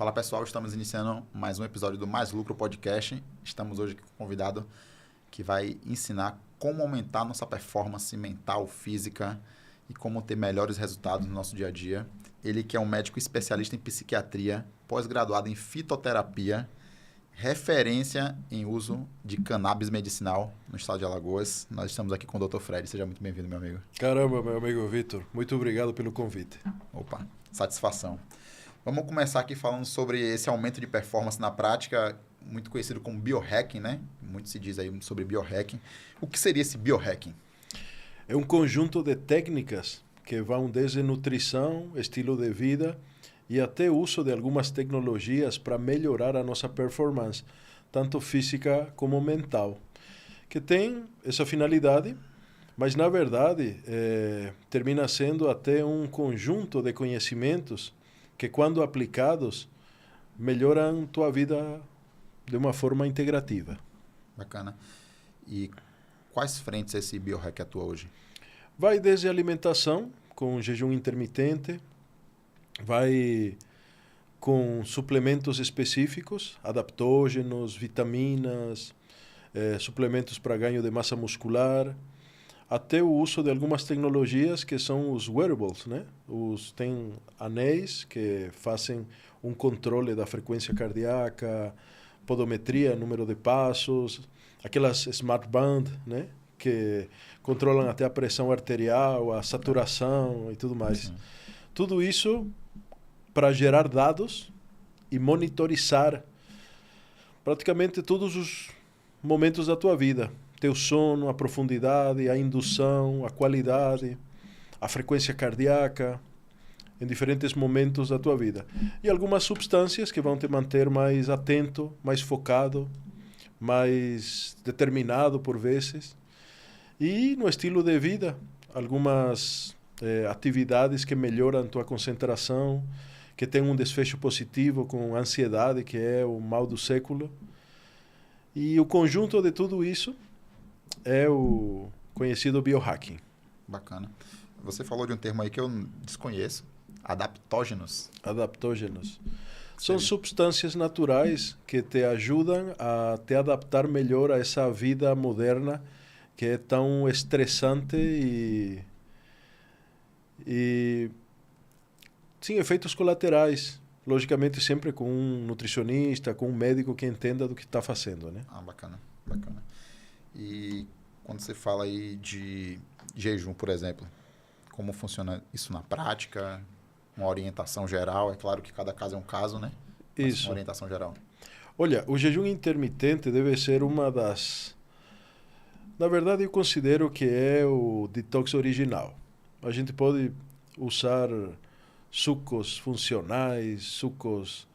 Fala pessoal, estamos iniciando mais um episódio do Mais Lucro Podcast. Estamos hoje com um convidado que vai ensinar como aumentar nossa performance mental, física e como ter melhores resultados no nosso dia a dia. Ele que é um médico especialista em psiquiatria, pós-graduado em fitoterapia, referência em uso de cannabis medicinal no estado de Alagoas. Nós estamos aqui com o Dr. Fred. Seja muito bem-vindo, meu amigo. Caramba, meu amigo Vitor. Muito obrigado pelo convite. Opa, satisfação. Vamos começar aqui falando sobre esse aumento de performance na prática, muito conhecido como biohacking, né? Muito se diz aí sobre biohacking. O que seria esse biohacking? É um conjunto de técnicas que vão desde nutrição, estilo de vida e até o uso de algumas tecnologias para melhorar a nossa performance, tanto física como mental, que tem essa finalidade, mas na verdade termina sendo até um conjunto de conhecimentos que quando aplicados melhoram tua vida de uma forma integrativa. Bacana. E quais frentes esse biohack atua hoje? Vai desde alimentação, com jejum intermitente, vai com suplementos específicos, adaptógenos, vitaminas, suplementos para ganho de massa muscular, até o uso de algumas tecnologias que são os wearables, né? Tem anéis que fazem um controle da frequência cardíaca, podometria, número de passos, aquelas smart band, né? Que controlam até a pressão arterial, a saturação e tudo mais. Uhum. Tudo isso para gerar dados e monitorizar praticamente todos os momentos da tua vida. Teu sono, a profundidade, a indução, a qualidade, a frequência cardíaca, em diferentes momentos da tua vida. E algumas substâncias que vão te manter mais atento, mais focado, mais determinado por vezes. E no estilo de vida, algumas atividades que melhoram tua concentração, que tem um desfecho positivo com a ansiedade, que é o mal do século. E o conjunto de tudo isso é o conhecido biohacking. Bacana. Você falou de um termo aí que eu desconheço, adaptógenos. Adaptógenos. São substâncias naturais que te ajudam a te adaptar melhor a essa vida moderna que é tão estressante e sim, efeitos colaterais. Logicamente sempre com um nutricionista, com um médico que entenda do que está fazendo, né? Ah, bacana, bacana. E quando você fala aí de jejum, por exemplo, como funciona isso na prática? Uma orientação geral? É claro que cada caso é um caso, né? Mas isso. Uma orientação geral. Olha, o jejum intermitente deve ser uma das... Na verdade, eu considero que é o detox original. A gente pode usar sucos funcionais, sucos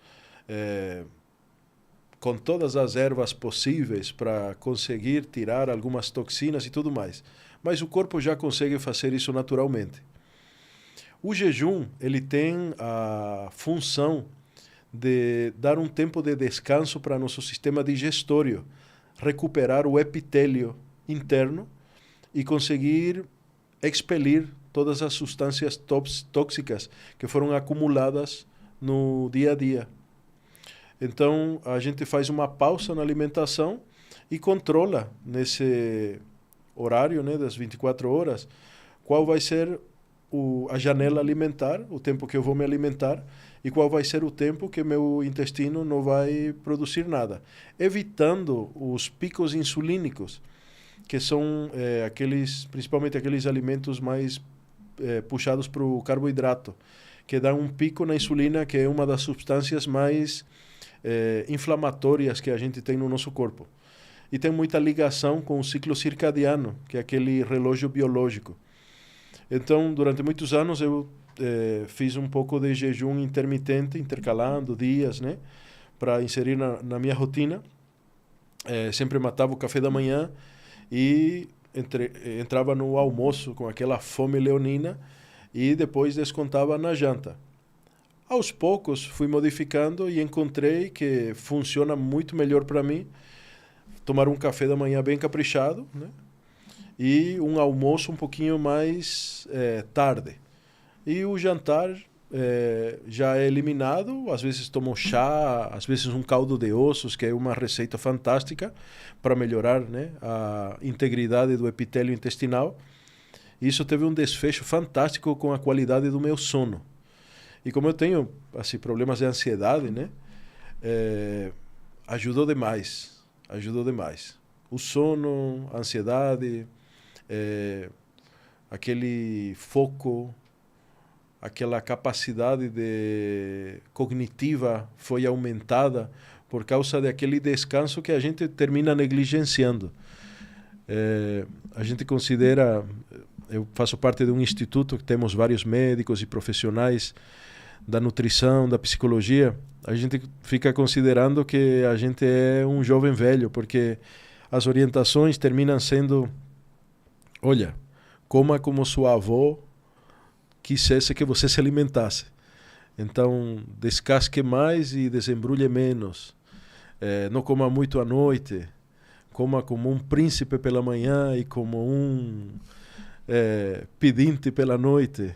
com todas as ervas possíveis para conseguir tirar algumas toxinas e tudo mais. Mas o corpo já consegue fazer isso naturalmente. O jejum, ele tem a função de dar um tempo de descanso para nosso sistema digestório, recuperar o epitélio interno e conseguir expelir todas as substâncias tóxicas que foram acumuladas no dia a dia. Então, a gente faz uma pausa na alimentação e controla nesse horário, né, das 24 horas, qual vai ser a janela alimentar, o tempo que eu vou me alimentar, e qual vai ser o tempo que meu intestino não vai produzir nada, evitando os picos insulínicos, que são principalmente aqueles alimentos mais puxados para o carboidrato, que dão um pico na insulina, que é uma das substâncias mais inflamatórias que a gente tem no nosso corpo. E tem muita ligação com o ciclo circadiano, que é aquele relógio biológico. Então, durante muitos anos, eu fiz um pouco de jejum intermitente, intercalando dias, né, para inserir na minha rotina. Sempre matava o café da manhã e entrava no almoço com aquela fome leonina e depois descontava na janta. Aos poucos fui modificando e encontrei que funciona muito melhor para mim tomar um café da manhã bem caprichado, né? E um almoço um pouquinho mais tarde. E o jantar já é eliminado. Às vezes tomo chá, às vezes um caldo de ossos, que é uma receita fantástica para melhorar, né, a integridade do epitélio intestinal. Isso teve um desfecho fantástico com a qualidade do meu sono. E como eu tenho assim, problemas de ansiedade, né, ajudou demais. Ajudou demais. O sono, a ansiedade, aquele foco, aquela capacidade cognitiva foi aumentada por causa daquele descanso que a gente termina negligenciando. A gente considera... Eu faço parte de um instituto que temos vários médicos e profissionais da nutrição, da psicologia. A gente fica considerando que a gente é um jovem velho, porque as orientações terminam sendo: olha, coma como sua avó quisesse que você se alimentasse. Então, descasque mais e desembrulhe menos. Não coma muito à noite. Coma como um príncipe pela manhã e como um pedinte pela noite.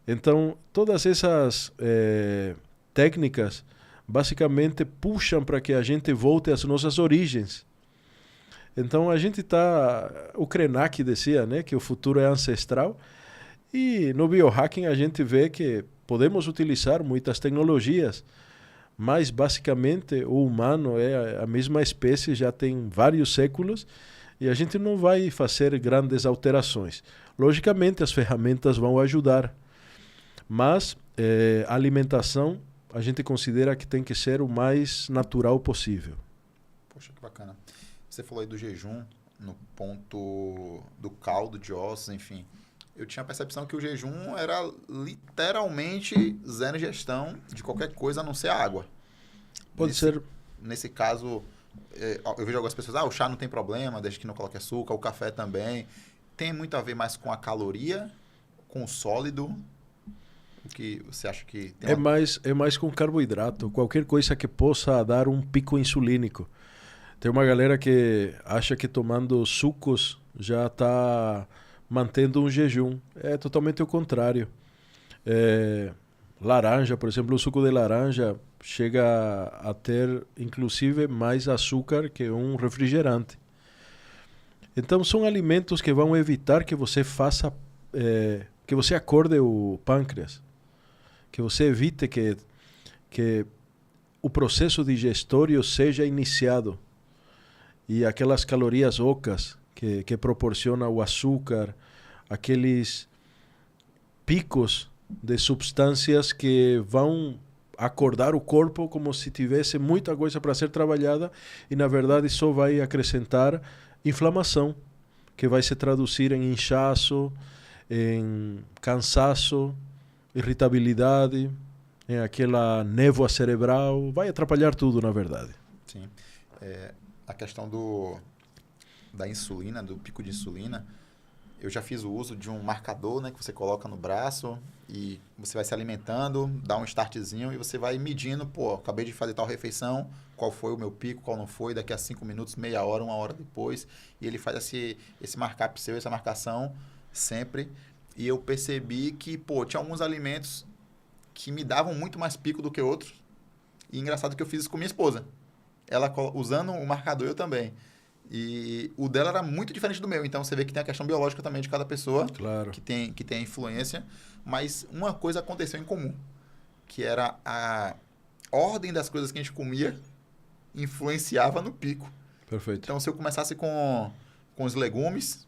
Então, todas essas técnicas basicamente puxam para que a gente volte às nossas origens. Então, a gente está... O Krenak dizia, né, que o futuro é ancestral. E no biohacking a gente vê que podemos utilizar muitas tecnologias, mas basicamente o humano é a mesma espécie, já tem vários séculos, e a gente não vai fazer grandes alterações. Logicamente as ferramentas vão ajudar, mas a alimentação a gente considera que tem que ser o mais natural possível. Poxa, que bacana. Você falou aí do jejum, no ponto do caldo de ossos, enfim. Eu tinha a percepção que o jejum era literalmente zero ingestão de qualquer coisa a não ser água. Pode ser. Nesse caso, eu vejo algumas pessoas, o chá não tem problema, desde que não coloque açúcar, o café também. Tem muito a ver mais com a caloria, com o sólido? O que você acha que tem? É mais com carboidrato, qualquer coisa que possa dar um pico insulínico. Tem uma galera que acha que tomando sucos já está mantendo um jejum. É totalmente o contrário. Laranja, por exemplo, o suco de laranja chega a ter, inclusive, mais açúcar que um refrigerante. Então, são alimentos que vão evitar que você faça, que você acorde o pâncreas, que você evite que o processo digestório seja iniciado e aquelas calorias ocas que proporciona o açúcar, aqueles picos de substâncias que vão acordar o corpo como se tivesse muita coisa para ser trabalhada e, na verdade, só vai acrescentar inflamação, que vai se traduzir em inchaço, em cansaço, irritabilidade, em aquela névoa cerebral, vai atrapalhar tudo, na verdade. Sim. A questão da insulina, do pico de insulina, eu já fiz o uso de um marcador, né, que você coloca no braço e você vai se alimentando, dá um startzinho e você vai medindo, acabei de fazer tal refeição, qual foi o meu pico, qual não foi, daqui a 5 minutos, meia hora, 1 hora depois, e ele faz esse markup seu, essa marcação sempre, e eu percebi que, tinha alguns alimentos que me davam muito mais pico do que outros, e engraçado que eu fiz isso com minha esposa, ela usando o marcador, eu também. E o dela era muito diferente do meu. Então, você vê que tem a questão biológica também de cada pessoa. Claro. Que tem a influência. Mas uma coisa aconteceu em comum. Que era a ordem das coisas que a gente comia influenciava no pico. Perfeito. Então, se eu começasse com os legumes,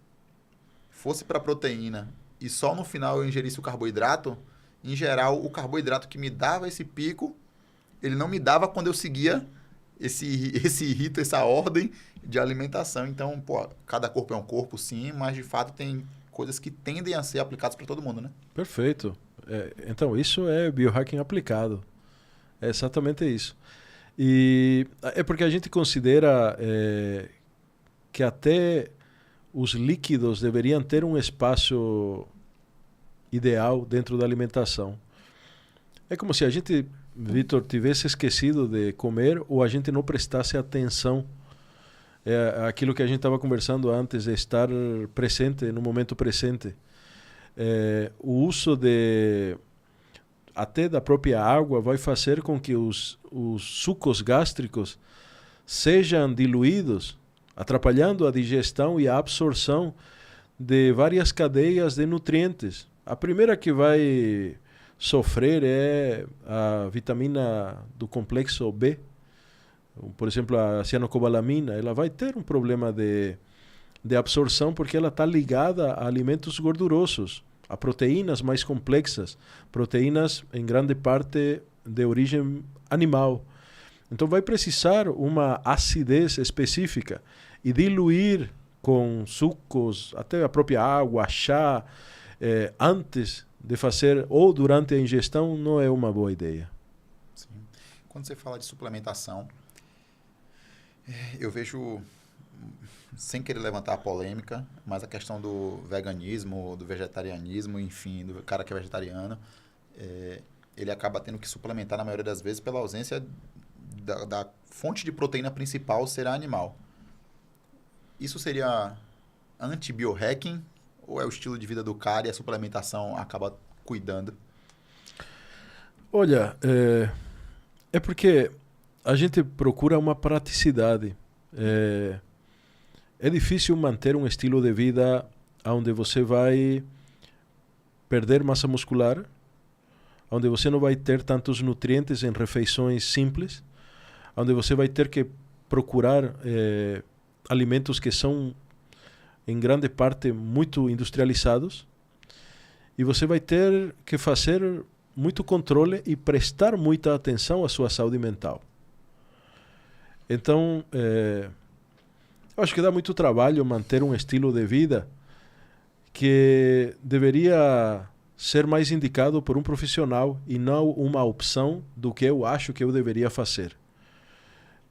fosse para a proteína e só no final eu ingerisse o carboidrato, em geral, o carboidrato que me dava esse pico, ele não me dava quando eu seguia esse rito, essa ordem de alimentação. Então, cada corpo é um corpo, sim, mas de fato tem coisas que tendem a ser aplicadas para todo mundo, né? Perfeito. Então, isso é biohacking aplicado. É exatamente isso. E é porque a gente considera que até os líquidos deveriam ter um espaço ideal dentro da alimentação. É como se a gente, Vitor, tivesse esquecido de comer ou a gente não prestasse atenção. É aquilo que a gente estava conversando antes, de estar presente, no momento presente. O uso até da própria água, vai fazer com que os sucos gástricos sejam diluídos, atrapalhando a digestão e a absorção de várias cadeias de nutrientes. A primeira que vai sofrer é a vitamina do complexo B. Por exemplo, a cianocobalamina, ela vai ter um problema de absorção porque ela está ligada a alimentos gordurosos, a proteínas mais complexas, proteínas em grande parte de origem animal. Então vai precisar uma acidez específica e diluir com sucos, até a própria água, chá, antes de fazer ou durante a ingestão não é uma boa ideia. Sim. Quando você fala de suplementação, eu vejo, sem querer levantar a polêmica, mas a questão do veganismo, do vegetarianismo, enfim, do cara que é vegetariano, ele acaba tendo que suplementar na maioria das vezes pela ausência da fonte de proteína principal ser animal. Isso seria anti-biohacking ou é o estilo de vida do cara e a suplementação acaba cuidando? Olha, é porque a gente procura uma praticidade. É difícil manter um estilo de vida onde você vai perder massa muscular, onde você não vai ter tantos nutrientes em refeições simples, onde você vai ter que procurar alimentos que são, em grande parte, muito industrializados, e você vai ter que fazer muito controle e prestar muita atenção à sua saúde mental. Então, eu acho que dá muito trabalho manter um estilo de vida que deveria ser mais indicado por um profissional e não uma opção do que eu acho que eu deveria fazer.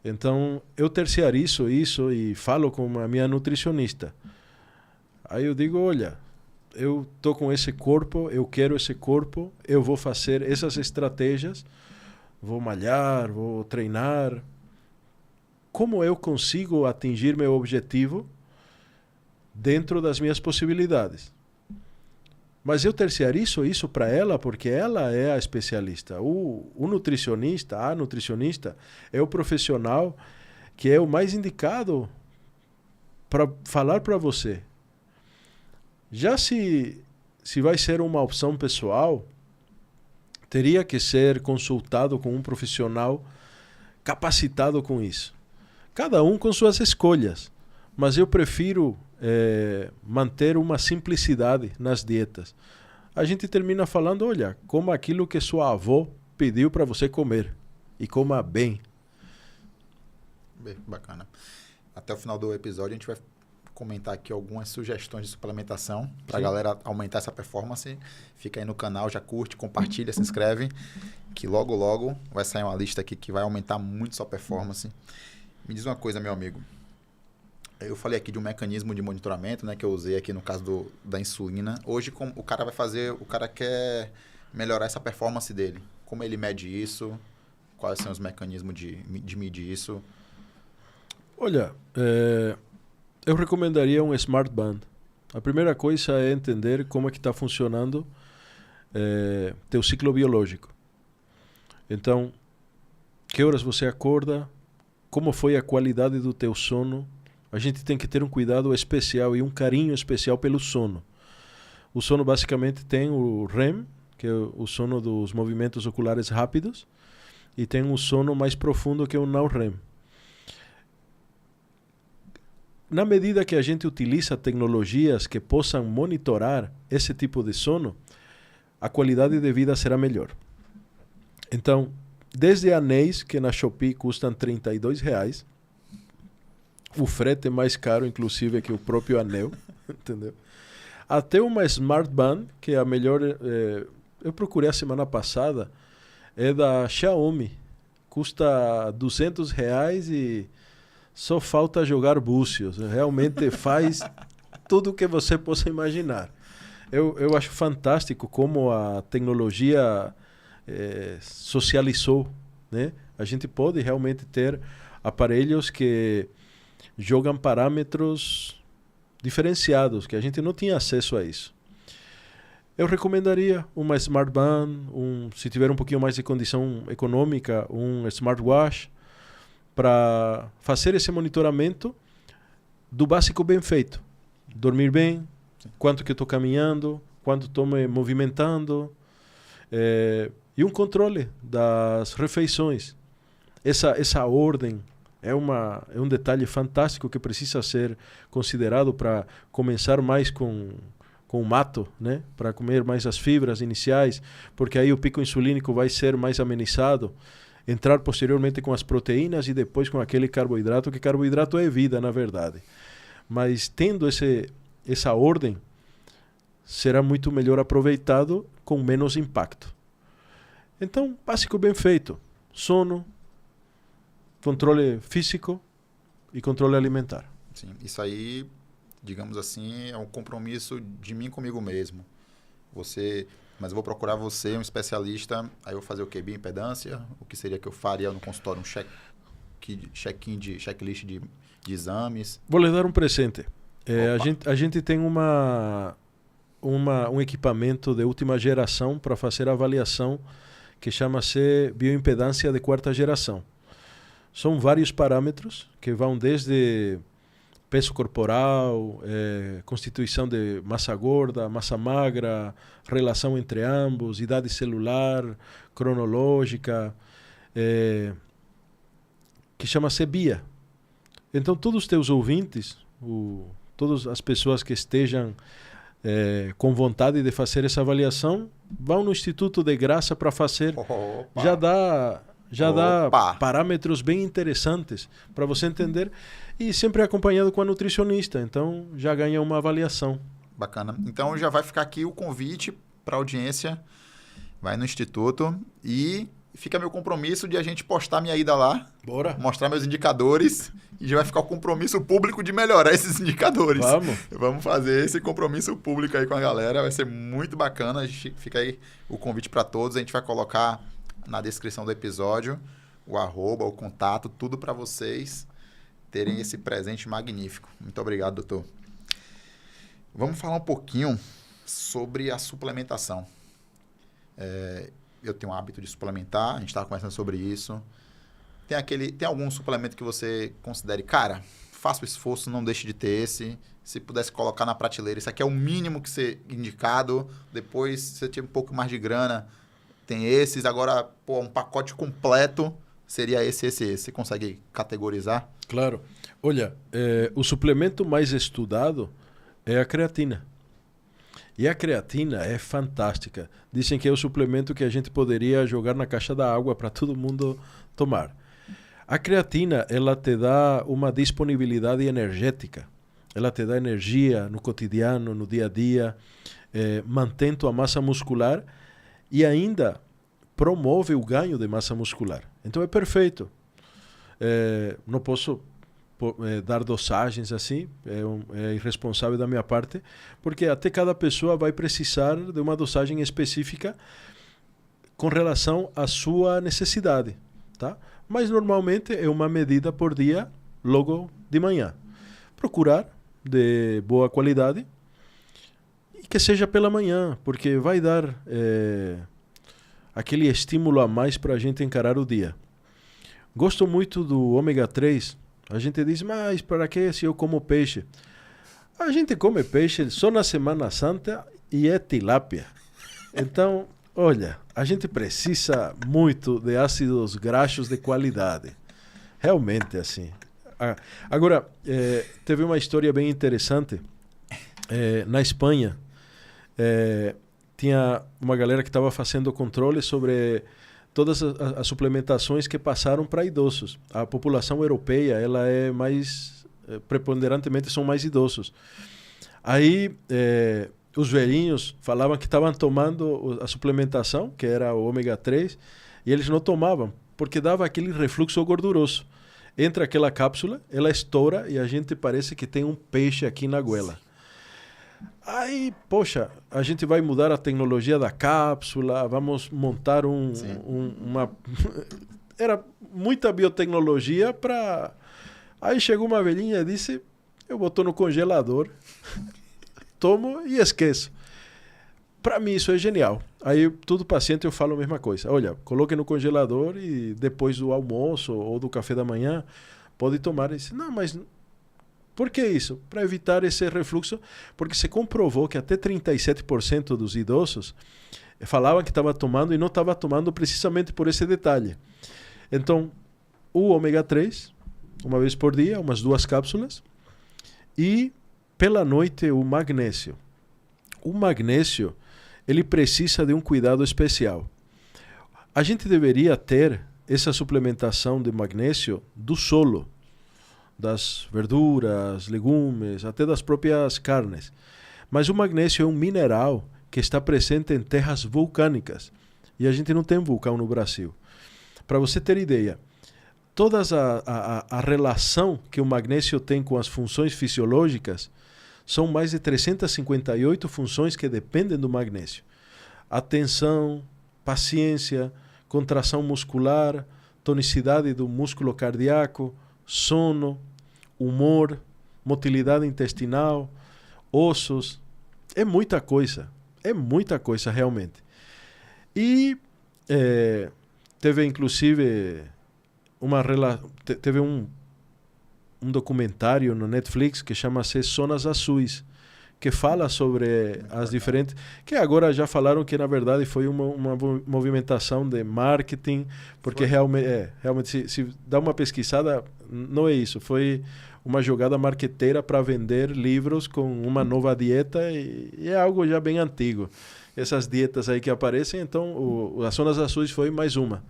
Então, eu terciarizo isso e falo com a minha nutricionista. Aí eu digo, olha, eu estou com esse corpo, eu quero esse corpo, eu vou fazer essas estratégias, vou malhar, vou treinar. Como eu consigo atingir meu objetivo dentro das minhas possibilidades? Mas eu terciarizo isso para ela porque ela é a especialista. O nutricionista, a nutricionista, é o profissional que é o mais indicado para falar para você. Já se vai ser uma opção pessoal, teria que ser consultado com um profissional capacitado com isso. Cada um com suas escolhas, mas eu prefiro manter uma simplicidade nas dietas. A gente termina falando, olha, coma aquilo que sua avó pediu para você comer e coma bem. Bem, bacana. Até o final do episódio a gente vai comentar aqui algumas sugestões de suplementação para a galera aumentar essa performance. Fica aí no canal, já curte, compartilha, se inscreve, que logo, logo vai sair uma lista aqui que vai aumentar muito sua performance. Me diz uma coisa, meu amigo. Eu falei aqui de um mecanismo de monitoramento, né, que eu usei aqui no caso da insulina. Hoje, como o cara vai fazer, o cara quer melhorar essa performance dele. Como ele mede isso? Quais são os mecanismos de medir isso? Olha, eu recomendaria um Smart Band. A primeira coisa é entender como é que está funcionando teu ciclo biológico. Então, que horas você acorda? Como foi a qualidade do teu sono? A gente tem que ter um cuidado especial e um carinho especial pelo sono. O sono basicamente tem o REM, que é o sono dos movimentos oculares rápidos, e tem um sono mais profundo que é o não REM. Na medida que a gente utiliza tecnologias que possam monitorar esse tipo de sono, a qualidade de vida será melhor. Então, desde anéis que na Shopee custam R$32, o frete é mais caro, inclusive, que o próprio anel, entendeu? Até uma Smart Band, que é a melhor, eu procurei a semana passada, é da Xiaomi, custa R$200 e só falta jogar búzios, realmente faz tudo o que você possa imaginar. Eu acho fantástico como a tecnologia socializou, né? A gente pode realmente ter aparelhos que jogam parâmetros diferenciados, que a gente não tinha acesso a isso. eu recomendaria uma Smart Band, se tiver um pouquinho mais de condição econômica, um smartwatch, para fazer esse monitoramento do básico bem feito. Dormir bem, quanto que eu estou caminhando, quanto estou me movimentando, e um controle das refeições. Essa ordem é um detalhe fantástico que precisa ser considerado para começar mais com o mato, né? Para comer mais as fibras iniciais, porque aí o pico insulínico vai ser mais amenizado, entrar posteriormente com as proteínas e depois com aquele carboidrato, que carboidrato é vida, na verdade. Mas tendo essa ordem, será muito melhor aproveitado com menos impacto. Então, básico bem feito. Sono, controle físico e controle alimentar. Sim, isso aí, digamos assim, é um compromisso de mim comigo mesmo. Mas eu vou procurar você, um especialista, aí eu vou fazer o quê? Bioimpedância? O que seria que eu faria no consultório? Checklist de exames? Vou lhe dar um presente. A gente tem um equipamento de última geração para fazer a avaliação que chama-se bioimpedância de quarta geração. São vários parâmetros que vão desde peso corporal, constituição de massa gorda, massa magra, relação entre ambos, idade celular, cronológica, que chama-se BIA. Então, todos os teus ouvintes, todas as pessoas que estejam com vontade de fazer essa avaliação, vão no Instituto de Graça para fazer. Opa. Já dá parâmetros bem interessantes para você entender, e sempre acompanhado com a nutricionista, então já ganha uma avaliação. Bacana. Então já vai ficar aqui o convite para a audiência, vai no Instituto e fica meu compromisso de a gente postar minha ida lá, bora mostrar meus indicadores, e já vai ficar o compromisso público de melhorar esses indicadores. Vamos fazer esse compromisso público aí com a galera, vai ser muito bacana. Fica aí o convite para todos, a gente vai colocar na descrição do episódio o @, o contato, tudo para vocês terem esse presente magnífico. Muito obrigado, doutor. Vamos falar um pouquinho sobre a suplementação. Eu tenho o hábito de suplementar, a gente estava conversando sobre isso. Tem algum suplemento que você considere, cara, faça o esforço, não deixe de ter esse. Se pudesse colocar na prateleira, isso aqui é o mínimo que ser indicado. Depois, se você tiver um pouco mais de grana, tem esses. Agora, um pacote completo seria esse. Você consegue categorizar? Claro. Olha, o suplemento mais estudado é a creatina. E a creatina é fantástica. Dizem que é o suplemento que a gente poderia jogar na caixa da água para todo mundo tomar. A creatina, ela te dá uma disponibilidade energética. Ela te dá energia no cotidiano, no dia a dia, mantém tua massa muscular e ainda promove o ganho de massa muscular. Então é perfeito. Não posso dar dosagens assim, é irresponsável da minha parte, porque até cada pessoa vai precisar de uma dosagem específica com relação à sua necessidade, tá? Mas normalmente é uma medida por dia, logo de manhã. Procurar de boa qualidade e que seja pela manhã, porque vai dar aquele estímulo a mais para a gente encarar o dia. Gosto muito do ômega 3. A gente diz, mas para que se eu como peixe? A gente come peixe só na Semana Santa e é tilápia. Então, olha, a gente precisa muito de ácidos graxos de qualidade. Realmente, assim. Agora, teve uma história bem interessante. Na Espanha, tinha uma galera que estava fazendo controle sobre todas as suplementações que passaram para idosos. A população europeia, ela é mais, preponderantemente são mais idosos. Aí, os velhinhos falavam que estavam tomando a suplementação, que era o ômega 3, e eles não tomavam, porque dava aquele refluxo gorduroso. Entra aquela cápsula, ela estoura e a gente parece que tem um peixe aqui na goela. Aí, poxa, a gente vai mudar a tecnologia da cápsula, vamos montar uma... Era muita biotecnologia para... Aí chegou uma velhinha e disse, eu boto no congelador, tomo e esqueço. Para mim isso é genial. Aí todo paciente eu falo a mesma coisa. Olha, coloque no congelador e depois do almoço ou do café da manhã pode tomar. Disse, não, mas por que isso? Para evitar esse refluxo, porque se comprovou que até 37% dos idosos falavam que estava tomando e não estava tomando precisamente por esse detalhe. Então, o ômega 3, uma vez por dia, umas 2 cápsulas, e pela noite o magnésio. O magnésio, ele precisa de um cuidado especial. A gente deveria ter essa suplementação de magnésio do solo, das verduras, legumes, até das próprias carnes. Mas o magnésio é um mineral que está presente em terras vulcânicas. E a gente não tem vulcão no Brasil. Para você ter ideia, toda a relação que o magnésio tem com as funções fisiológicas são mais de 358 funções que dependem do magnésio. Atenção, paciência, contração muscular, tonicidade do músculo cardíaco, sono, humor, motilidade intestinal, ossos. É muita coisa realmente. E teve inclusive teve um documentário no Netflix que chama-se Zonas Azuis, que fala sobre as diferentes... Que agora já falaram que, na verdade, foi uma movimentação de marketing, porque realmente se dá uma pesquisada, não é isso. Foi uma jogada marqueteira para vender livros com uma nova dieta e é algo já bem antigo. Essas dietas aí que aparecem, então as Zonas Azuis foi mais uma.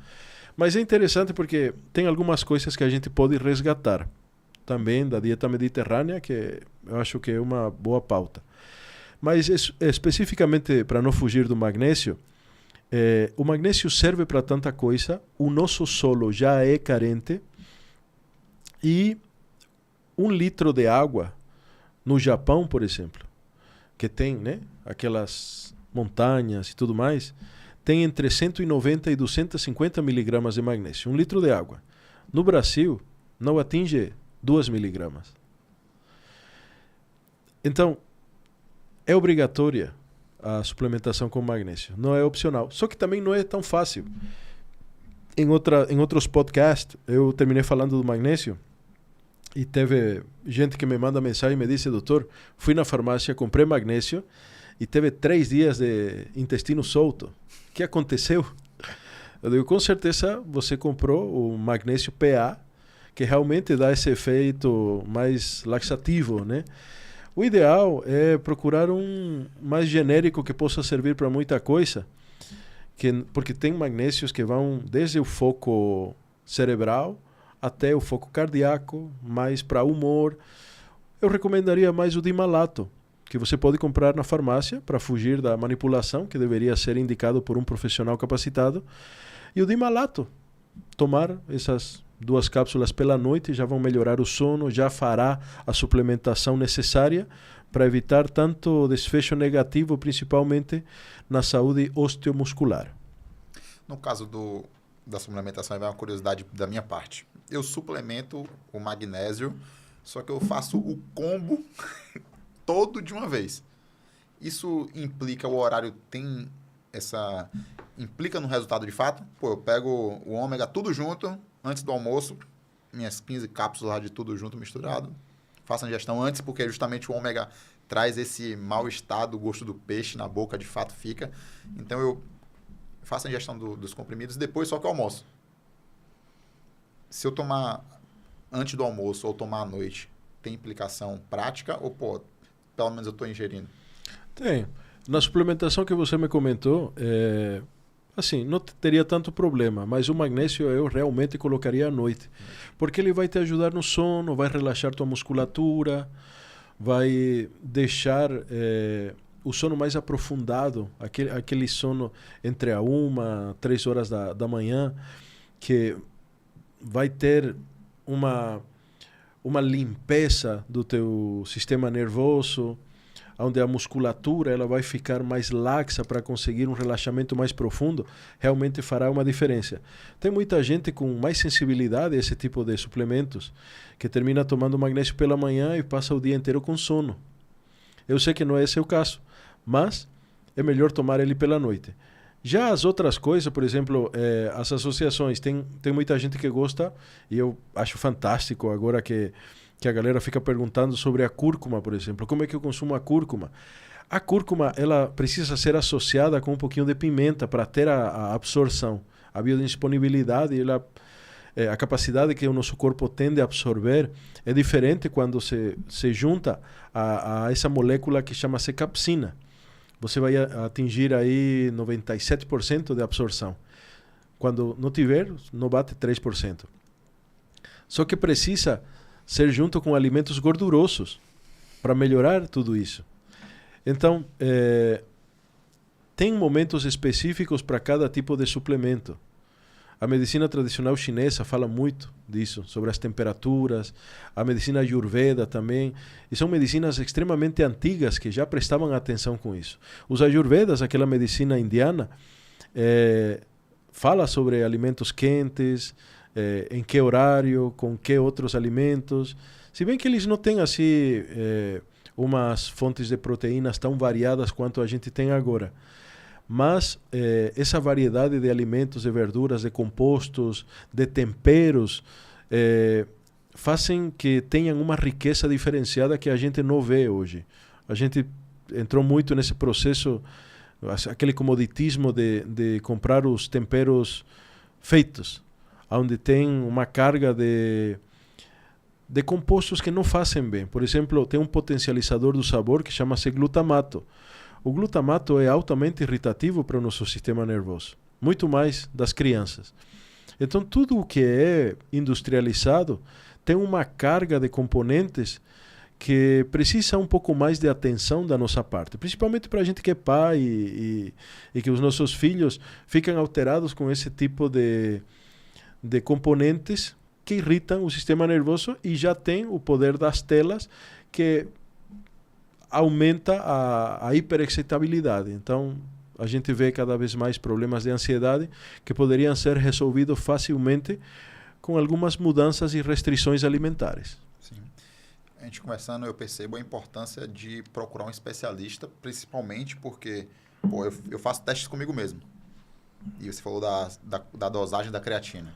Mas é interessante porque tem algumas coisas que a gente pode resgatar também da dieta mediterrânea, que eu acho que é uma boa pauta. Mas especificamente, para não fugir do magnésio, o magnésio serve para tanta coisa, o nosso solo já é carente, e 1 litro de água no Japão, por exemplo, que tem, né, aquelas montanhas e tudo mais, tem entre 190 e 250 miligramas de magnésio, 1 litro de água. No Brasil, não atinge 2 miligramas. Então, é obrigatória a suplementação com magnésio, não é opcional. Só que também não é tão fácil. Em outros podcasts, eu terminei falando do magnésio e teve gente que me manda mensagem e me disse, doutor, fui na farmácia, comprei magnésio e teve 3 dias de intestino solto. O que aconteceu? Eu digo, com certeza você comprou o magnésio PA, que realmente dá esse efeito mais laxativo, né? O ideal é procurar um mais genérico que possa servir para muita coisa, porque tem magnésios que vão desde o foco cerebral até o foco cardíaco, mais para humor. Eu recomendaria mais o dimalato, que você pode comprar na farmácia para fugir da manipulação, que deveria ser indicado por um profissional capacitado. E o dimalato, tomar essas 2 cápsulas pela noite já vão melhorar o sono, já fará a suplementação necessária para evitar tanto desfecho negativo, principalmente na saúde osteomuscular. No caso da suplementação, vai uma curiosidade da minha parte. Eu suplemento o magnésio, só que eu faço o combo todo de uma vez. Isso implica, o horário tem implica no resultado de fato? Pô, eu pego o ômega tudo junto, antes do almoço, minhas 15 cápsulas lá de tudo junto, misturado. Faço a ingestão antes, porque justamente o ômega traz esse mal-estar do gosto do peixe na boca, de fato fica. Então eu faço a ingestão dos comprimidos depois só que eu almoço. Se eu tomar antes do almoço ou tomar à noite, tem implicação prática ou, pô, pelo menos eu estou ingerindo? Tem. Na suplementação que você me comentou, assim, não teria tanto problema, mas o magnésio eu realmente colocaria à noite, porque ele vai te ajudar no sono, vai relaxar tua musculatura, vai deixar o sono mais aprofundado, aquele sono entre a 1 e 3 horas da manhã, que vai ter uma limpeza do teu sistema nervoso, onde a musculatura ela vai ficar mais laxa para conseguir um relaxamento mais profundo, realmente fará uma diferença. Tem muita gente com mais sensibilidade a esse tipo de suplementos, que termina tomando magnésio pela manhã e passa o dia inteiro com sono. Eu sei que não é esse o caso, mas é melhor tomar ele pela noite. Já as outras coisas, por exemplo, as associações, tem muita gente que gosta, e eu acho fantástico agora que a galera fica perguntando sobre a cúrcuma, por exemplo. Como é que eu consumo a cúrcuma? A cúrcuma, ela precisa ser associada com um pouquinho de pimenta para ter a absorção, a biodisponibilidade, a capacidade que o nosso corpo tende a absorver é diferente quando se junta a essa molécula que chama-se capsina. Você vai atingir aí 97% de absorção. Quando não tiver, não bate 3%. Só que precisa ser junto com alimentos gordurosos para melhorar tudo isso. Então, tem momentos específicos para cada tipo de suplemento. A medicina tradicional chinesa fala muito disso, sobre as temperaturas, a medicina ayurveda também, e são medicinas extremamente antigas que já prestavam atenção com isso. Os ayurvedas, aquela medicina indiana, fala sobre alimentos quentes, em que horário, com que outros alimentos, se bem que eles não têm assim umas fontes de proteínas tão variadas quanto a gente tem agora. Mas essa variedade de alimentos, de verduras, de compostos, de temperos, fazem que tenham uma riqueza diferenciada que a gente não vê hoje. A gente entrou muito nesse processo, aquele comoditismo de comprar os temperos feitos, onde tem uma carga de compostos que não fazem bem. Por exemplo, tem um potencializador do sabor que chama-se glutamato. O glutamato é altamente irritativo para o nosso sistema nervoso, muito mais das crianças. Então, tudo o que é industrializado tem uma carga de componentes que precisa um pouco mais de atenção da nossa parte, principalmente para a gente que é pai e que os nossos filhos ficam alterados com esse tipo de componentes que irritam o sistema nervoso e já tem o poder das telas que aumenta a hiperexcitabilidade. Então, a gente vê cada vez mais problemas de ansiedade que poderiam ser resolvidos facilmente com algumas mudanças e restrições alimentares. Sim. A gente conversando, eu percebo a importância de procurar um especialista, principalmente porque eu faço testes comigo mesmo. E você falou da dosagem da creatina.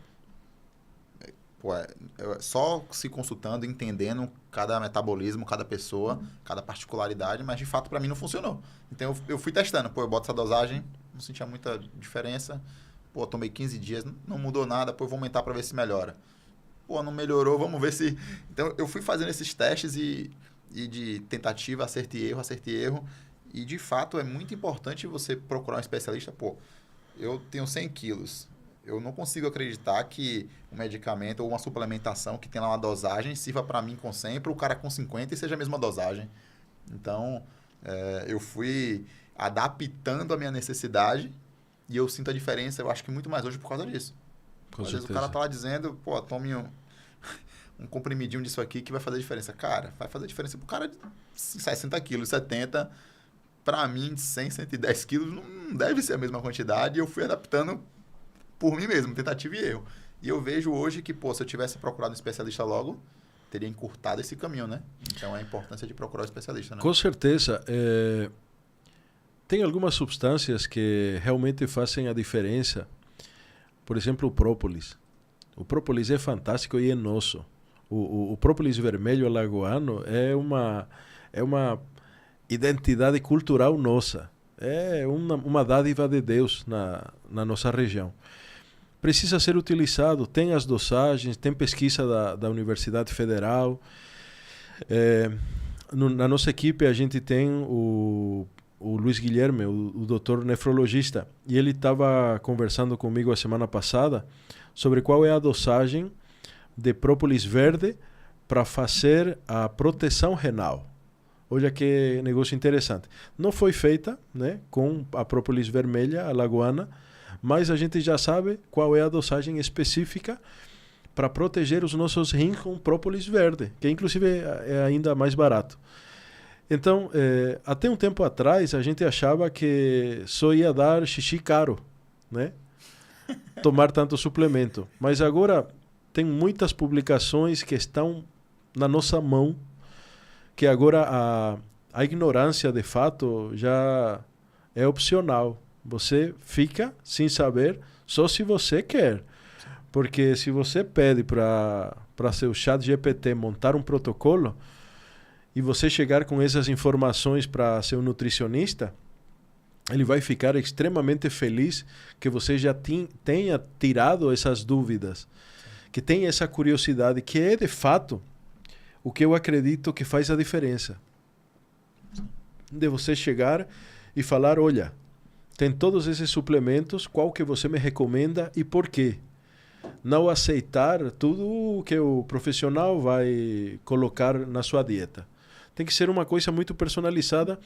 Só se consultando, entendendo cada metabolismo, cada pessoa, cada particularidade, mas de fato para mim não funcionou. Então eu fui testando, eu boto essa dosagem, não sentia muita diferença, tomei 15 dias, não mudou nada, eu vou aumentar para ver se melhora. Não melhorou, vamos ver se... Então eu fui fazendo esses testes e de tentativa, acerto e erro, e de fato é muito importante você procurar um especialista. Eu tenho 100 quilos, eu não consigo acreditar que um medicamento ou uma suplementação que tem lá uma dosagem sirva para mim com 100, para o cara com 50 e seja a mesma dosagem. Então, eu fui adaptando a minha necessidade e eu sinto a diferença, eu acho que muito mais hoje por causa disso. Às vezes o cara tá lá dizendo, tome um comprimidinho disso aqui que vai fazer diferença. Cara, vai fazer diferença pro cara de 60 quilos, 70. Para mim, de 100, 110 quilos não deve ser a mesma quantidade e eu fui adaptando por mim mesmo, tentativa e erro. E eu vejo hoje que, se eu tivesse procurado um especialista logo, teria encurtado esse caminho, né? Então, é a importância de procurar um especialista, né? Com certeza. Tem algumas substâncias que realmente fazem a diferença. Por exemplo, o própolis. O própolis é fantástico e é nosso. O própolis vermelho alagoano é uma identidade cultural nossa. É uma dádiva de Deus na nossa região. Precisa ser utilizado, tem as dosagens, tem pesquisa da Universidade Federal. Na nossa equipe a gente tem o Luiz Guilherme, o doutor nefrologista, e ele estava conversando comigo a semana passada sobre qual é a dosagem de própolis verde para fazer a proteção renal. Olha que negócio interessante. Não foi feita, né, com a própolis vermelha alagoana, mas a gente já sabe qual é a dosagem específica para proteger os nossos rins com própolis verde, que inclusive é ainda mais barato. Então, até um tempo atrás, a gente achava que só ia dar xixi caro, né? Tomar tanto suplemento. Mas agora tem muitas publicações que estão na nossa mão, que agora a ignorância, de fato, já é opcional. Você fica sem saber só se você quer. Porque se você pede para seu chat GPT montar um protocolo e você chegar com essas informações para seu nutricionista, ele vai ficar extremamente feliz que você já tenha tirado essas dúvidas, que tenha essa curiosidade, que é de fato o que eu acredito que faz a diferença. De você chegar e falar, olha, tem todos esses suplementos, qual que você me recomenda e por quê? Não aceitar tudo o que o profissional vai colocar na sua dieta. Tem que ser uma coisa muito personalizada,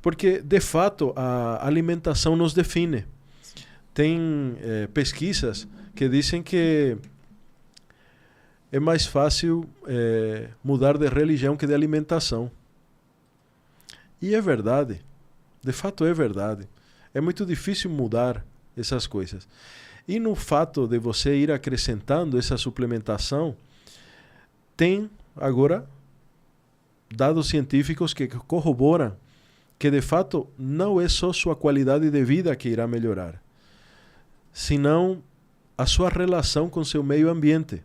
porque, de fato, a alimentação nos define. Tem pesquisas que dizem que é mais fácil mudar de religião que de alimentação. E é verdade. De fato, é verdade. É muito difícil mudar essas coisas. E no fato de você ir acrescentando essa suplementação, tem agora dados científicos que corroboram que, de fato, não é só sua qualidade de vida que irá melhorar, senão a sua relação com seu meio ambiente.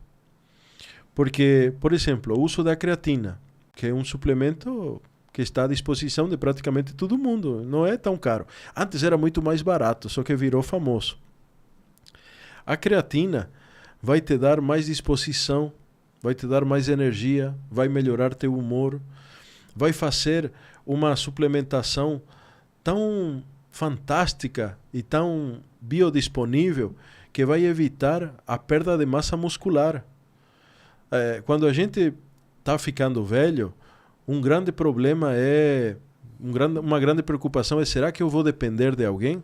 Porque, por exemplo, o uso da creatina, que é um suplemento que está à disposição de praticamente todo mundo, não é tão caro. Antes era muito mais barato, só que virou famoso. A creatina vai te dar mais disposição, vai te dar mais energia, vai melhorar teu humor, vai fazer uma suplementação tão fantástica e tão biodisponível que vai evitar a perda de massa muscular. Quando a gente está ficando velho, um grande problema uma grande preocupação é, será que eu vou depender de alguém?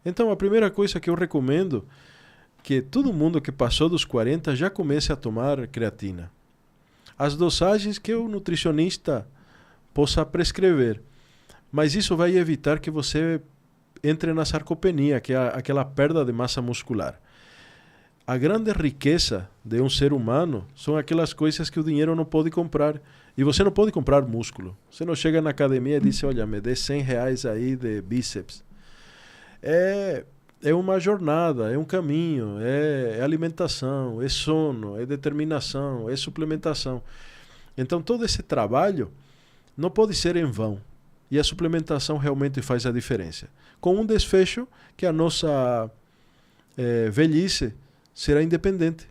Então, a primeira coisa que eu recomendo que todo mundo que passou dos 40 já comece a tomar creatina. As dosagens que o nutricionista possa prescrever. Mas isso vai evitar que você entre na sarcopenia, que é aquela perda de massa muscular. A grande riqueza de um ser humano são aquelas coisas que o dinheiro não pode comprar. E você não pode comprar músculo. Você não chega na academia e diz, olha, me dê R$100 aí de bíceps. É uma jornada, é um caminho, é alimentação, é sono, é determinação, é suplementação. Então, todo esse trabalho não pode ser em vão. E a suplementação realmente faz a diferença. Com um desfecho que a nossa velhice será independente,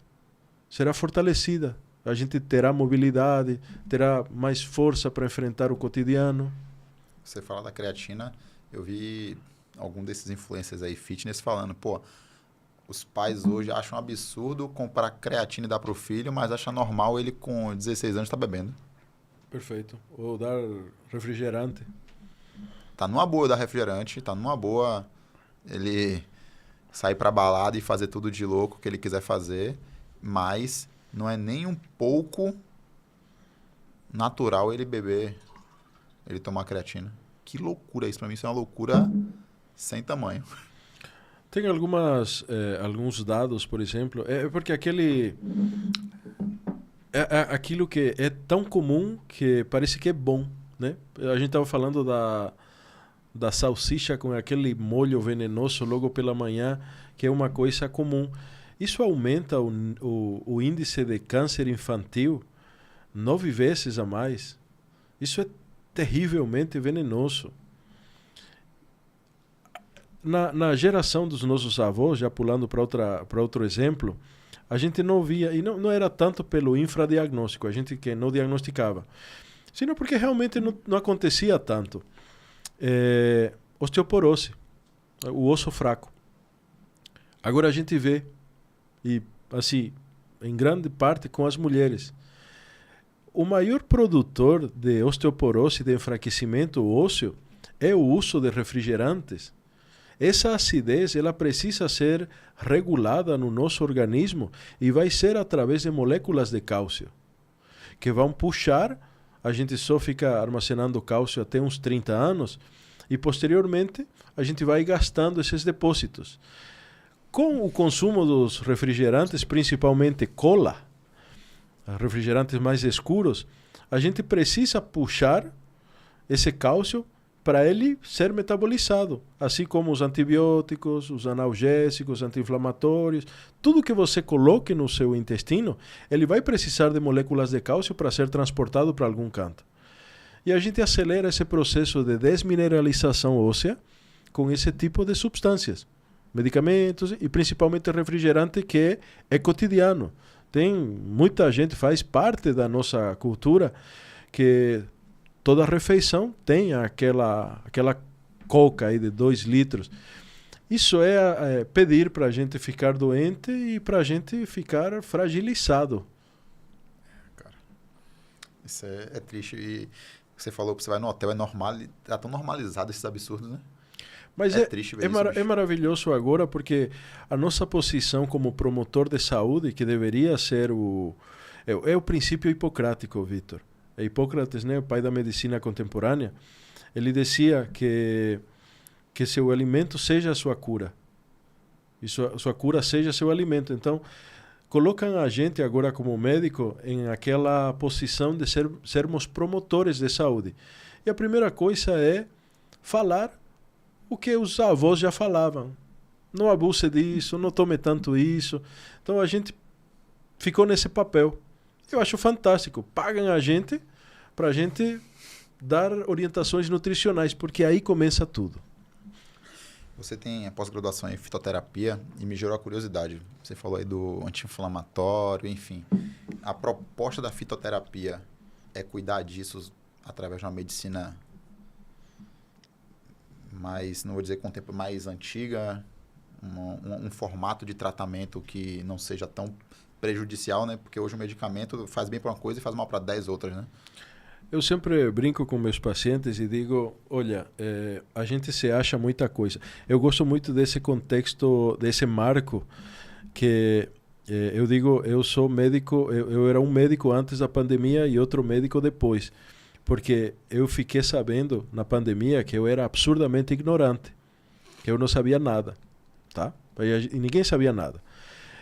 será fortalecida. A gente terá mobilidade, terá mais força para enfrentar o cotidiano. Você fala da creatina, eu vi algum desses influencers aí, fitness, falando, pô, os pais hoje acham um absurdo comprar creatina e dar pro filho, mas acham normal ele com 16 anos estar bebendo. Perfeito. Ou dar refrigerante. Tá numa boa dar refrigerante, tá numa boa ele sair pra balada e fazer tudo de louco que ele quiser fazer, mas não é nem um pouco natural ele beber, ele tomar creatina. Que loucura isso, pra mim isso é uma loucura sem tamanho. Tem alguns dados, por exemplo, porque aquilo que é tão comum que parece que é bom, né? A gente estava falando da salsicha com aquele molho venenoso logo pela manhã, que é uma coisa comum. Isso aumenta o índice de câncer infantil 9 vezes a mais. Isso é terrivelmente venenoso. Na geração dos nossos avós, já pulando para outro exemplo, a gente não via, e não era tanto pelo infradiagnóstico, a gente que não diagnosticava, sino porque realmente não acontecia tanto. Osteoporose, o osso fraco. Agora a gente vê, e assim, em grande parte com as mulheres, o maior produtor de osteoporose, de enfraquecimento ósseo, é o uso de refrigerantes. Essa acidez, ela precisa ser regulada no nosso organismo e vai ser através de moléculas de cálcio, que vão puxar, a gente só fica armazenando cálcio até uns 30 anos e posteriormente a gente vai gastando esses depósitos. Com o consumo dos refrigerantes, principalmente cola, refrigerantes mais escuros, a gente precisa puxar esse cálcio para ele ser metabolizado. Assim como os antibióticos, os analgésicos, anti-inflamatórios, tudo que você coloque no seu intestino, ele vai precisar de moléculas de cálcio para ser transportado para algum canto. E a gente acelera esse processo de desmineralização óssea com esse tipo de substâncias. Medicamentos e principalmente refrigerante, que é cotidiano. Tem muita gente, faz parte da nossa cultura, que toda refeição tem aquela coca aí de 2 litros. Isso é pedir para a gente ficar doente e para a gente ficar fragilizado. Cara, isso é triste. E você falou que você vai no hotel, tá tão normalizado esses absurdos, né? Mas triste ver isso, é maravilhoso agora, porque a nossa posição como promotor de saúde, que deveria ser o princípio hipocrático, Vitor. Hipócrates, né, o pai da medicina contemporânea, ele dizia que seu alimento seja a sua cura. E sua cura seja seu alimento. Então, colocam a gente agora como médico em aquela posição de sermos promotores de saúde. E a primeira coisa é falar o que os avós já falavam. Não abuse disso, não tome tanto isso. Então a gente ficou nesse papel. Eu acho fantástico. Pagam a gente para a gente dar orientações nutricionais, porque aí começa tudo. Você tem a pós-graduação em fitoterapia e me gerou a curiosidade. Você falou aí do anti-inflamatório, enfim. A proposta da fitoterapia é cuidar disso através de uma medicina mais, não vou dizer mais antiga, um formato de tratamento que não seja tão prejudicial, né? Porque hoje o medicamento faz bem para uma coisa e faz mal para 10 outras, né? Eu sempre brinco com meus pacientes e digo, olha, a gente se acha muita coisa. Eu gosto muito desse contexto, desse marco, que eu digo, eu sou médico, eu era um médico antes da pandemia e outro médico depois. Porque eu fiquei sabendo na pandemia que eu era absurdamente ignorante, que eu não sabia nada, tá? E ninguém sabia nada.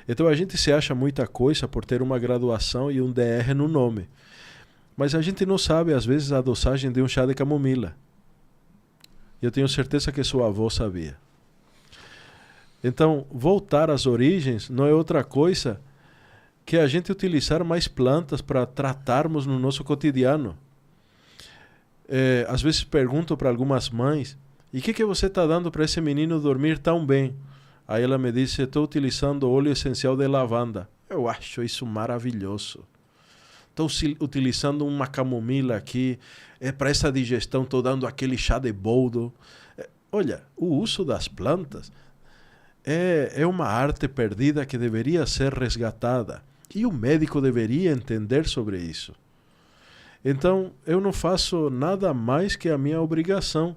Então a gente se acha muita coisa por ter uma graduação e um DR no nome. Mas a gente não sabe, às vezes, a dosagem de um chá de camomila. Eu tenho certeza que sua avó sabia. Então, voltar às origens não é outra coisa que a gente utilizar mais plantas para tratarmos no nosso cotidiano. Às vezes pergunto para algumas mães, e o que você está dando para esse menino dormir tão bem? Aí ela me disse, estou utilizando óleo essencial de lavanda. Eu acho isso maravilhoso. Estou utilizando uma camomila aqui, para essa digestão estou dando aquele chá de boldo. Olha, o uso das plantas é uma arte perdida que deveria ser resgatada. E o médico deveria entender sobre isso. Então, eu não faço nada mais que a minha obrigação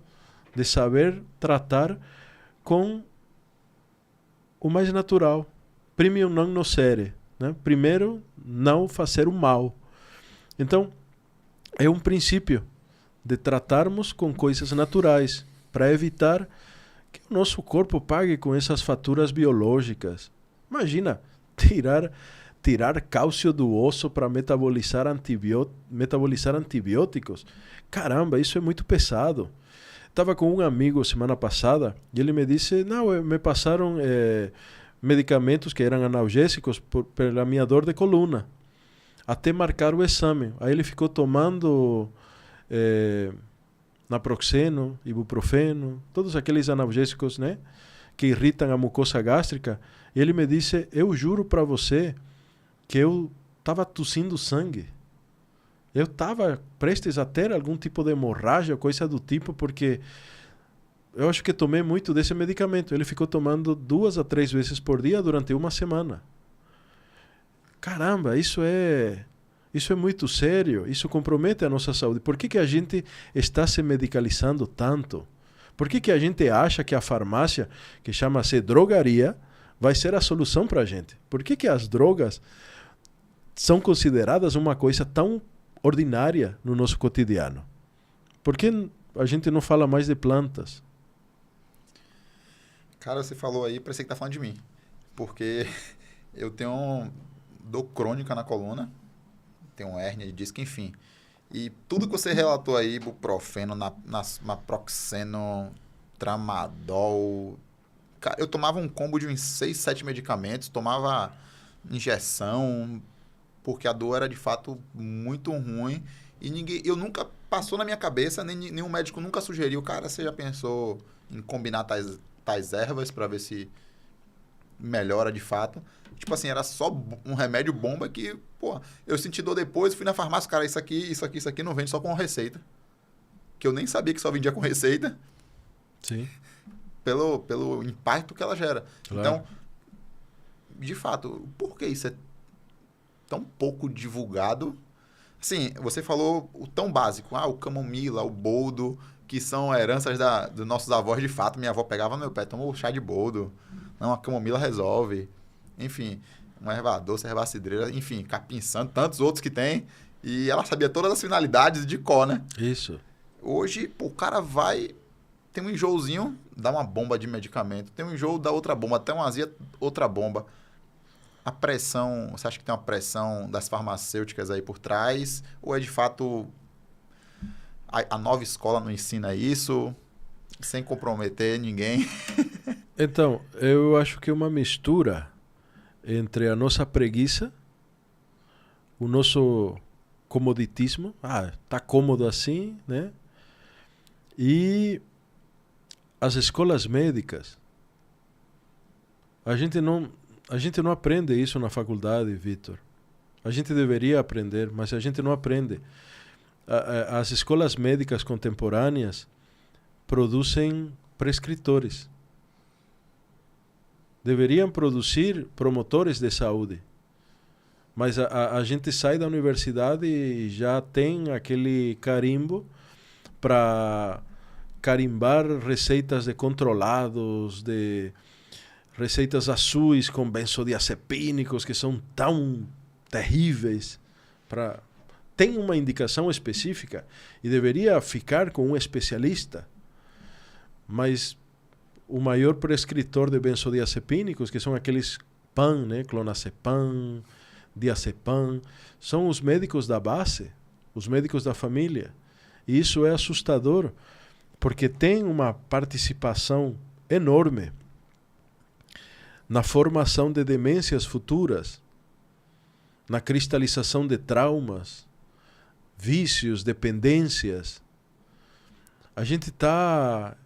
de saber tratar com o mais natural. Primum non nocere, né? Primeiro, não fazer o mal. Então, é um princípio de tratarmos com coisas naturais para evitar que o nosso corpo pague com essas faturas biológicas. Imagina, tirar cálcio do osso para metabolizar antibióticos. Caramba, isso é muito pesado. Estava com um amigo semana passada e ele me disse, não, me passaram medicamentos que eram analgésicos pela minha dor de coluna. Até marcar o exame. Aí ele ficou tomando naproxeno, ibuprofeno, todos aqueles analgésicos, né, que irritam a mucosa gástrica. E ele me disse, eu juro para você que eu estava tossindo sangue. Eu estava prestes a ter algum tipo de hemorragia, coisa do tipo, porque eu acho que tomei muito desse medicamento. Ele ficou tomando 2 a 3 vezes por dia durante uma semana. Caramba, isso é muito sério. Isso compromete a nossa saúde. Por que a gente está se medicalizando tanto? Por que a gente acha que a farmácia, que chama-se drogaria, vai ser a solução para a gente? Por que as drogas são consideradas uma coisa tão ordinária no nosso cotidiano? Por que a gente não fala mais de plantas? Cara, você falou aí, parece que tá falando de mim. Porque eu tenho dor crônica na coluna, tenho hérnia de disco, enfim. E tudo que você relatou aí, ibuprofeno, naproxeno, tramadol... Cara, eu tomava um combo de uns 6, 7 medicamentos, tomava injeção, porque a dor era de fato muito ruim. E eu nunca passou na minha cabeça, nenhum médico nunca sugeriu, cara, você já pensou em combinar tais ervas para ver se melhora de fato? Tipo assim, era só um remédio bomba que, pô, eu senti dor depois, fui na farmácia, cara, isso aqui não vende só com receita. Que eu nem sabia que só vendia com receita. Sim. Pelo impacto que ela gera. Claro. Então, de fato, por que isso é tão pouco divulgado? Assim, você falou o tão básico, o camomila, o boldo, que são heranças dos nossos avós de fato. Minha avó pegava no meu pé, tomou chá de boldo. Não, a camomila resolve. Enfim, uma erva doce, erva cidreira, enfim, capim santo, tantos outros que tem. E ela sabia todas as finalidades de cor, né? Isso. Hoje, pô, o cara vai, tem um enjoozinho, dá uma bomba de medicamento. Tem um enjoo, dá outra bomba. Até uma azia, outra bomba. A pressão, você acha que tem uma pressão das farmacêuticas aí por trás? Ou é de fato a nova escola não ensina isso, sem comprometer ninguém? Então, eu acho que é uma mistura entre a nossa preguiça, o nosso comoditismo, tá cômodo assim, né? E as escolas médicas. A gente não aprende isso na faculdade, Vitor. A gente deveria aprender, mas a gente não aprende. As escolas médicas contemporâneas produzem prescritores. Deveriam produzir promotores de saúde. Mas a gente sai da universidade e já tem aquele carimbo para carimbar receitas de controlados, de receitas azuis com benzodiazepínicos que são tão terríveis. Tem uma indicação específica e deveria ficar com um especialista. Mas o maior prescritor de benzodiazepínicos, que são aqueles PAN, né? Clonazepam, diazepam, são os médicos da base, os médicos da família. E isso é assustador, porque tem uma participação enorme na formação de demências futuras, na cristalização de traumas, vícios, dependências. A gente está...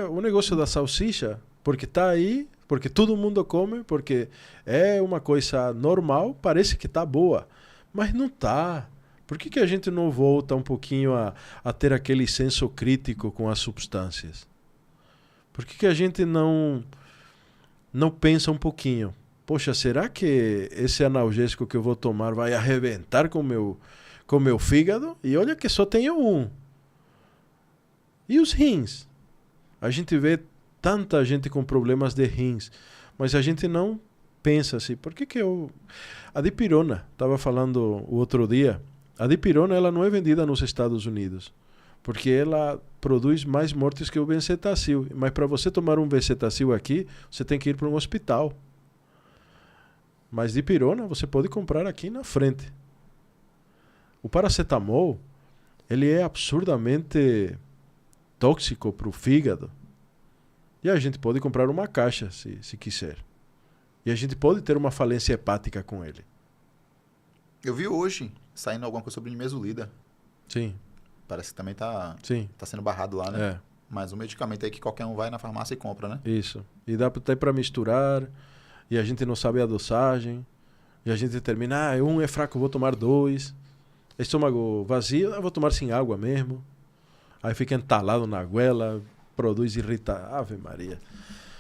o negócio da salsicha, porque está aí, porque todo mundo come, porque é uma coisa normal, parece que está boa, mas não está. Por que a gente não volta um pouquinho a ter aquele senso crítico com as substâncias? Por que a gente não pensa um pouquinho? Poxa, será que esse analgésico que eu vou tomar vai arrebentar com o meu fígado? E olha que só tenho um. E os rins? A gente vê tanta gente com problemas de rins, mas a gente não pensa assim, por que eu... A dipirona, estava falando o outro dia, a dipirona ela não é vendida nos Estados Unidos, porque ela produz mais mortes que o benzetacil. Mas para você tomar um benzetacil aqui, você tem que ir para um hospital. Mas dipirona você pode comprar aqui na frente. O paracetamol, ele é absurdamente tóxico para o fígado. E a gente pode comprar uma caixa, se quiser. E a gente pode ter uma falência hepática com ele. Eu vi hoje, saindo alguma coisa sobre nimesulida. Sim. Parece que também tá sendo barrado lá, né? É. Mas um medicamento aí que qualquer um vai na farmácia e compra, né? Isso. E dá até para misturar, e a gente não sabe a dosagem, e a gente termina, um é fraco, vou tomar 2. Estômago vazio, eu vou tomar sem água mesmo. Aí fica entalado na goela, produz Ave Maria.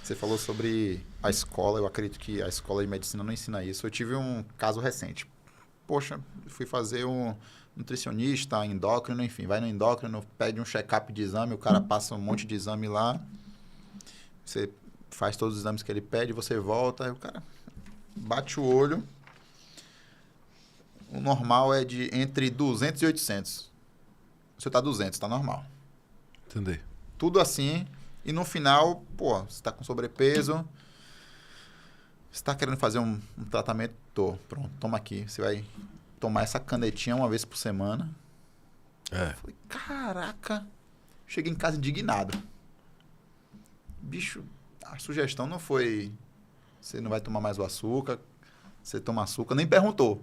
Você falou sobre a escola, eu acredito que a escola de medicina não ensina isso. Eu tive um caso recente. Poxa, fui fazer um nutricionista, endócrino, enfim, vai no endócrino, pede um check-up de exame, o cara passa um monte de exame lá, você faz todos os exames que ele pede, você volta, aí o cara bate o olho. O normal é de entre 200 e 800. Você tá 200, tá normal. Entendi. Tudo assim, e no final, pô, você tá com sobrepeso, você tá querendo fazer um tratamento, pronto, toma aqui, você vai tomar essa canetinha uma vez por semana, Falei, caraca. Cheguei em casa indignado. Bicho, a sugestão não foi... Você não vai tomar mais o açúcar. Você toma açúcar. Nem perguntou.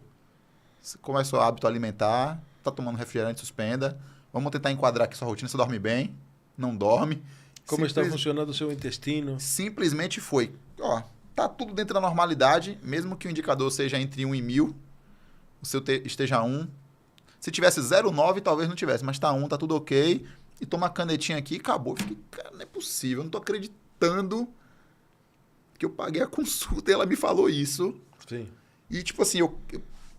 Você começou o hábito alimentar. Tá tomando refrigerante, suspenda. Vamos tentar enquadrar aqui sua rotina. Você dorme bem? Não dorme? Como está funcionando o seu intestino? Simplesmente foi. Ó, tá tudo dentro da normalidade. Mesmo que o indicador seja entre 1 e 1000. O seu esteja 1. Se tivesse 0,9, talvez não tivesse. Mas tá 1, tá tudo ok. E toma a canetinha aqui e acabou. Eu fiquei, cara, não é possível. Eu não tô acreditando que eu paguei a consulta e ela me falou isso. Sim. E, tipo assim,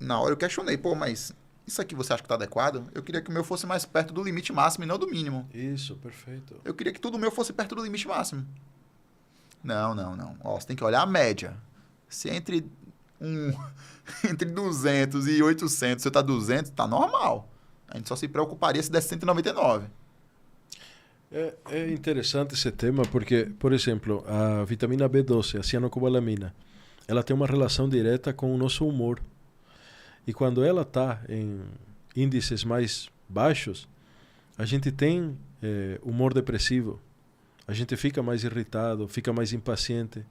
na hora eu questionei. Pô, mas isso aqui você acha que tá adequado? Eu queria que o meu fosse mais perto do limite máximo e não do mínimo. Isso, perfeito. Eu queria que tudo meu fosse perto do limite máximo. Não. Ó, você tem que olhar a média. Se entre entre 200 e 800 você tá 200, tá normal. A gente só se preocuparia se desse 199. É interessante esse tema porque, por exemplo, a vitamina B12, a cianocobalamina, ela tem uma relação direta com o nosso humor. E quando ela está em índices mais baixos, a gente tem humor depressivo, a gente fica mais irritado, fica mais impaciente.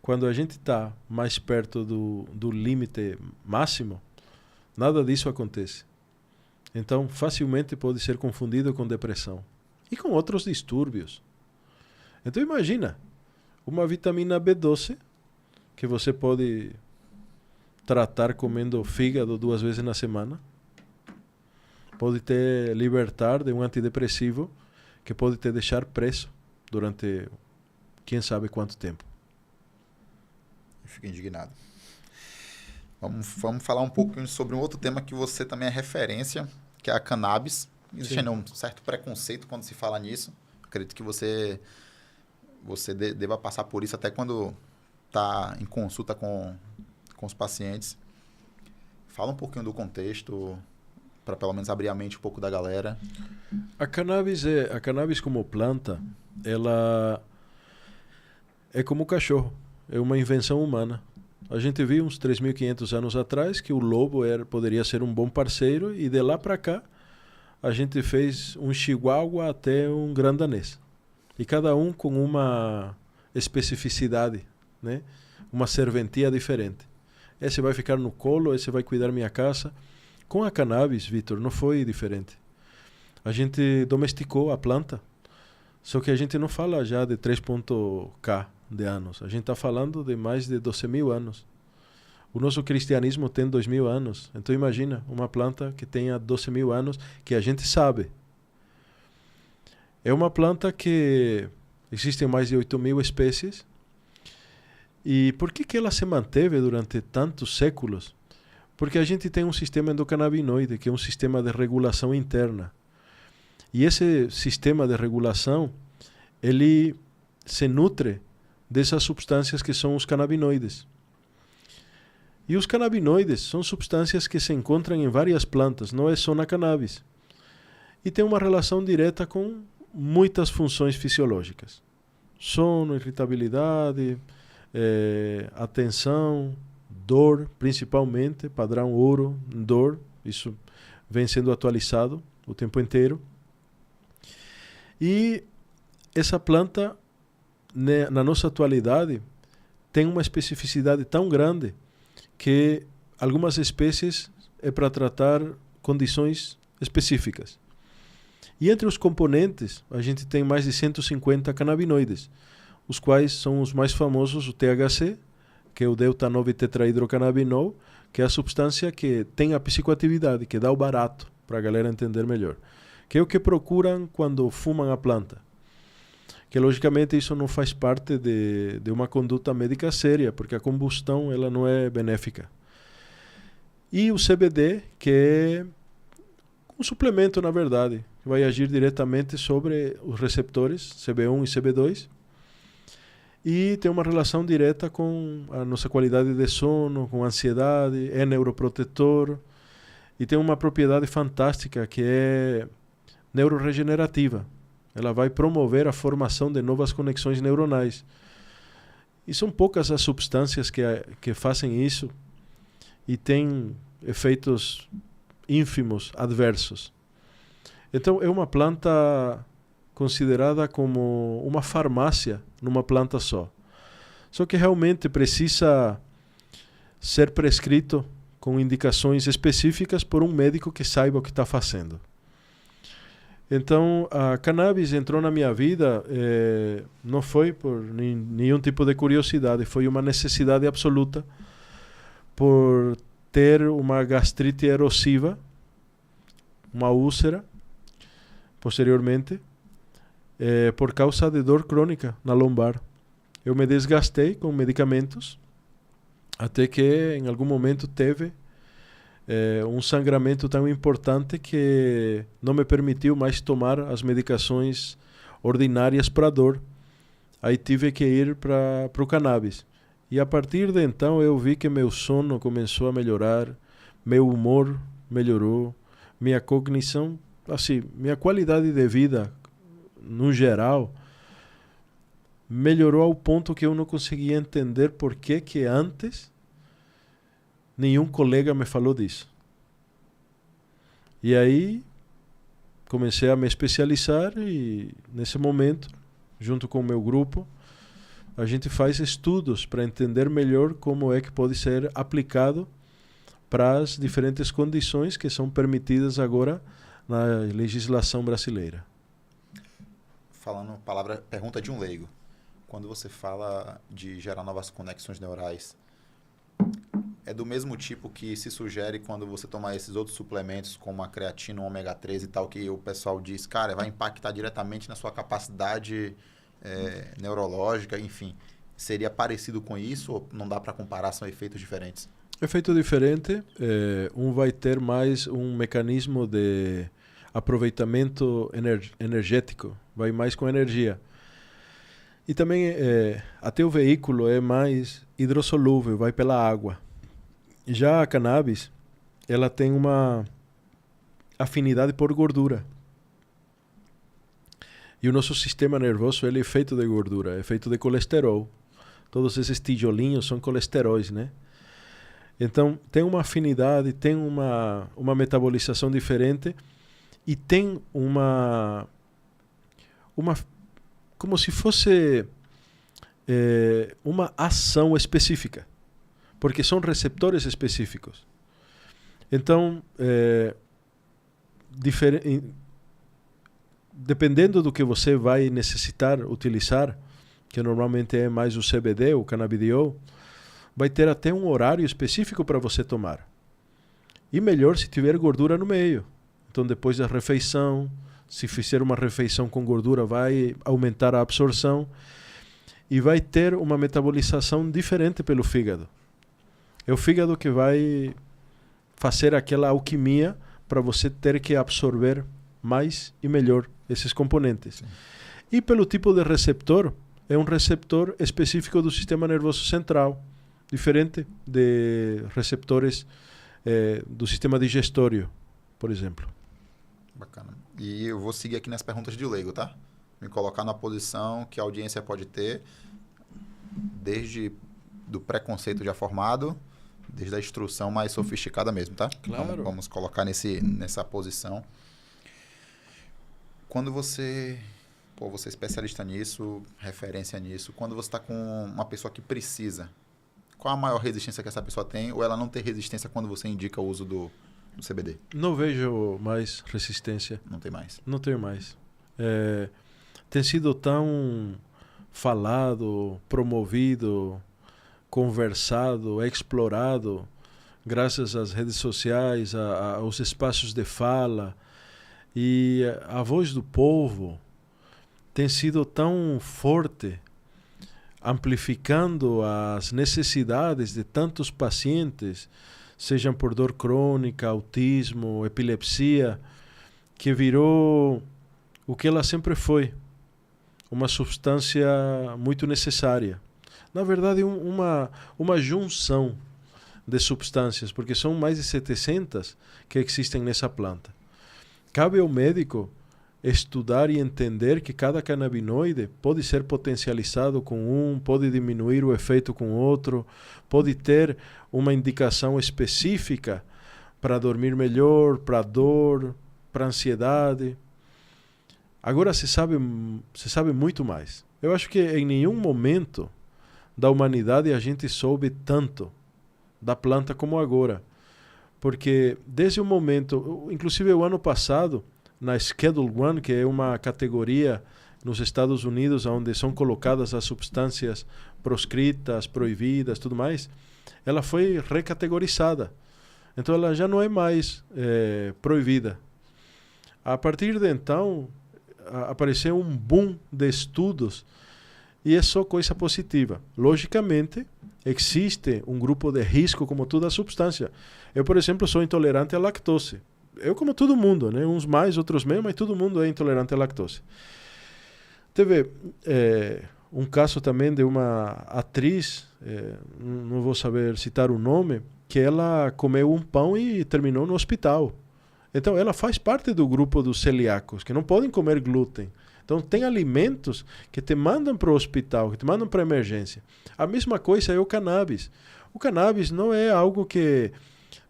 Quando a gente está mais perto do limite máximo, nada disso acontece. Então, facilmente pode ser confundido com depressão e com outros distúrbios. Então, imagina, uma vitamina B12 que você pode tratar comendo fígado 2 vezes na semana, pode te libertar de um antidepressivo que pode te deixar preso durante quem sabe quanto tempo. Eu fico indignado. Vamos falar um pouco sobre um outro tema que você também é referência, que é a cannabis. Existe ainda um certo preconceito quando se fala nisso. Acredito que você deva passar por isso até quando está em consulta com os pacientes. Fala um pouquinho do contexto, para pelo menos abrir a mente um pouco da galera. A cannabis como planta, ela é como o cachorro, é uma invenção humana. A gente viu uns 3.500 anos atrás que o lobo poderia ser um bom parceiro e de lá para cá a gente fez um chihuahua até um gran danês. E cada um com uma especificidade, né? Uma serventia diferente. Esse vai ficar no colo, esse vai cuidar minha casa. Com a cannabis, Vitor, não foi diferente. A gente domesticou a planta, só que a gente não fala já de 3.k de anos. A gente está falando de mais de 12.000 anos. O nosso cristianismo tem 2.000 anos. Então imagina uma planta que tenha 12.000 anos, que a gente sabe. É uma planta que existem mais de 8.000 espécies. E por que ela se manteve durante tantos séculos? Porque a gente tem um sistema endocannabinoide, que é um sistema de regulação interna. E esse sistema de regulação, ele se nutre dessas substâncias que são os canabinoides. E os canabinoides são substâncias que se encontram em várias plantas, não é só na cannabis. E tem uma relação direta com muitas funções fisiológicas. Sono, irritabilidade, atenção, dor, principalmente, padrão ouro, dor. Isso vem sendo atualizado o tempo inteiro. E essa planta, na nossa atualidade, tem uma especificidade tão grande que algumas espécies é para tratar condições específicas. E entre os componentes, a gente tem mais de 150 canabinoides, os quais são os mais famosos, o THC, que é o delta-9-tetrahidrocannabinol, que é a substância que tem a psicoatividade, que dá o barato, para a galera entender melhor. Que é o que procuram quando fumam a planta. Que, logicamente, isso não faz parte de uma conduta médica séria, porque a combustão ela não é benéfica. E o CBD, que é um suplemento, na verdade, que vai agir diretamente sobre os receptores CB1 e CB2, e tem uma relação direta com a nossa qualidade de sono, com a ansiedade, é neuroprotetor, e tem uma propriedade fantástica que é neuroregenerativa. Ela vai promover a formação de novas conexões neuronais. E são poucas as substâncias que fazem isso e têm efeitos ínfimos, adversos. Então, é uma planta considerada como uma farmácia numa planta só. Só que realmente precisa ser prescrito com indicações específicas por um médico que saiba o que está fazendo. Então, a cannabis entrou na minha vida, não foi por nenhum tipo de curiosidade, foi uma necessidade absoluta por ter uma gastrite erosiva, uma úlcera, posteriormente, por causa de dor crônica na lombar. Eu me desgastei com medicamentos, até que em algum momento teve um sangramento tão importante que não me permitiu mais tomar as medicações ordinárias para dor. Aí tive que ir para o cannabis. E a partir de então eu vi que meu sono começou a melhorar, meu humor melhorou, minha cognição, assim, minha qualidade de vida, no geral, melhorou ao ponto que eu não conseguia entender por que antes nenhum colega me falou disso. E aí comecei a me especializar e nesse momento, junto com o meu grupo, a gente faz estudos para entender melhor como é que pode ser aplicado para as diferentes condições que são permitidas agora na legislação brasileira. Falando pergunta de um leigo. Quando você fala de gerar novas conexões neurais, é do mesmo tipo que se sugere quando você tomar esses outros suplementos, como a creatina, o ômega 3 e tal, que o pessoal diz, cara, vai impactar diretamente na sua capacidade neurológica, enfim. Seria parecido com isso ou não dá para comparar, são efeitos diferentes? Efeito diferente, um vai ter mais um mecanismo de aproveitamento energético, vai mais com energia. E também até o veículo é mais hidrossolúvel, vai pela água. Já a cannabis, ela tem uma afinidade por gordura. E o nosso sistema nervoso ele é feito de gordura, é feito de colesterol. Todos esses tijolinhos são colesteróis, né? Então, tem uma afinidade, tem uma metabolização diferente e tem uma como se fosse uma ação específica, porque são receptores específicos. Então, dependendo do que você vai necessitar utilizar, que normalmente é mais o CBD, o cannabidiol, vai ter até um horário específico para você tomar. E melhor se tiver gordura no meio. Então, depois da refeição, se fizer uma refeição com gordura, vai aumentar a absorção e vai ter uma metabolização diferente pelo fígado. É o fígado que vai fazer aquela alquimia para você ter que absorver mais e melhor esses componentes. Sim. E pelo tipo de receptor, é um receptor específico do sistema nervoso central, diferente de receptores do sistema digestório, por exemplo. Bacana. E eu vou seguir aqui nas perguntas de leigo, tá? Me colocar na posição que a audiência pode ter, desde do preconceito já formado, desde a instrução mais sofisticada mesmo, tá? Claro. Vamos colocar nessa posição. Quando você é especialista nisso, referência nisso, quando você está com uma pessoa que precisa, qual a maior resistência que essa pessoa tem, ou ela não tem resistência quando você indica o uso do CBD? Não vejo mais resistência. Não tem mais? Não tem mais. Tem sido tão falado, promovido, conversado, explorado, graças às redes sociais, aos espaços de fala. E a voz do povo tem sido tão forte, amplificando as necessidades de tantos pacientes, sejam por dor crônica, autismo, epilepsia, que virou o que ela sempre foi, uma substância muito necessária. Na verdade, uma junção de substâncias, porque são mais de 700 que existem nessa planta. Cabe ao médico estudar e entender que cada canabinoide pode ser potencializado com pode diminuir o efeito com outro, pode ter uma indicação específica para dormir melhor, para dor, para ansiedade. Agora se sabe muito mais. Eu acho que em nenhum momento da humanidade a gente soube tanto da planta como agora. Porque desde o momento, inclusive o ano passado, na Schedule 1, que é uma categoria nos Estados Unidos onde são colocadas as substâncias proscritas, proibidas, tudo mais, ela foi recategorizada. Então ela já não é mais proibida. A partir de então, apareceu um boom de estudos e é só coisa positiva. Logicamente, existe um grupo de risco como toda substância. Eu, por exemplo, sou intolerante à lactose. Eu como todo mundo, né? Uns mais, outros menos, mas todo mundo é intolerante à lactose. Teve um caso também de uma atriz, não vou saber citar o nome, que ela comeu um pão e terminou no hospital. Então, ela faz parte do grupo dos celíacos, que não podem comer glúten. Então, tem alimentos que te mandam para o hospital, que te mandam para a emergência. A mesma coisa é o cannabis. O cannabis não é algo que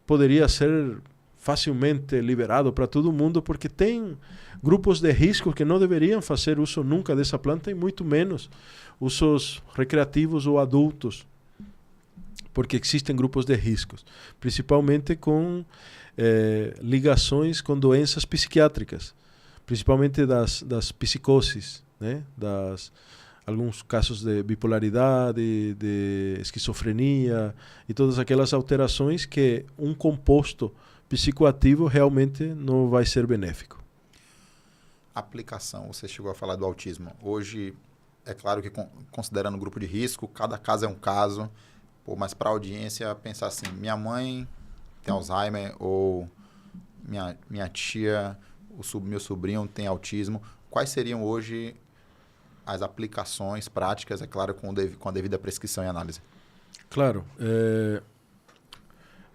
poderia ser facilmente liberado para todo mundo, porque tem grupos de risco que não deveriam fazer uso nunca dessa planta, e muito menos usos recreativos ou adultos, porque existem grupos de riscos, principalmente com ligações com doenças psiquiátricas, principalmente das psicoses, né? Alguns casos de bipolaridade, de esquizofrenia e todas aquelas alterações que um composto psicoativo realmente não vai ser benéfico. Aplicação, você chegou a falar do autismo. Hoje, é claro que considerando o grupo de risco, cada caso é um caso, mas para a audiência pensar assim, minha mãe tem Alzheimer ou minha tia, meu sobrinho tem autismo. Quais seriam hoje as aplicações práticas, é claro, com a devida prescrição e análise? Claro.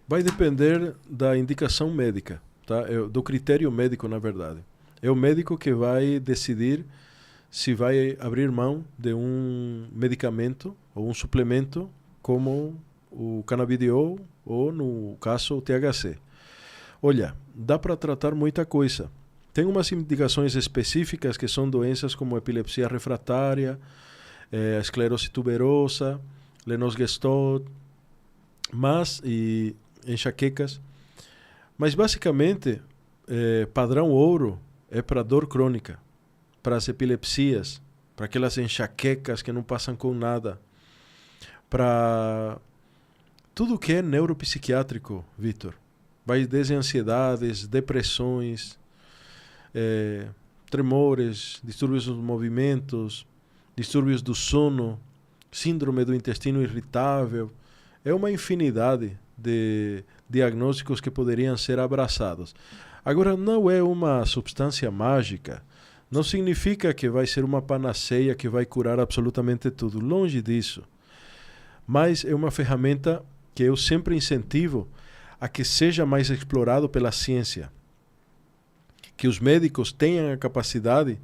Vai depender da indicação médica, tá? Do critério médico, na verdade. É o médico que vai decidir se vai abrir mão de um medicamento ou um suplemento como o canabidiol ou, no caso, o THC. Olha, dá para tratar muita coisa. Tem umas indicações específicas que são doenças como epilepsia refratária, esclerose tuberosa, Lennox-Gastaut, e enxaquecas. Mas, basicamente, padrão ouro é para dor crônica, para as epilepsias, para aquelas enxaquecas que não passam com nada, para tudo que é neuropsiquiátrico, Vitor. Vai desde ansiedades, depressões, tremores, distúrbios dos movimentos, distúrbios do sono, síndrome do intestino irritável. É uma infinidade de diagnósticos que poderiam ser abraçados. Agora, não é uma substância mágica. Não significa que vai ser uma panaceia que vai curar absolutamente tudo. Longe disso. Mas é uma ferramenta que eu sempre incentivo a que seja mais explorado pela ciência. Que os médicos tenham a capacidade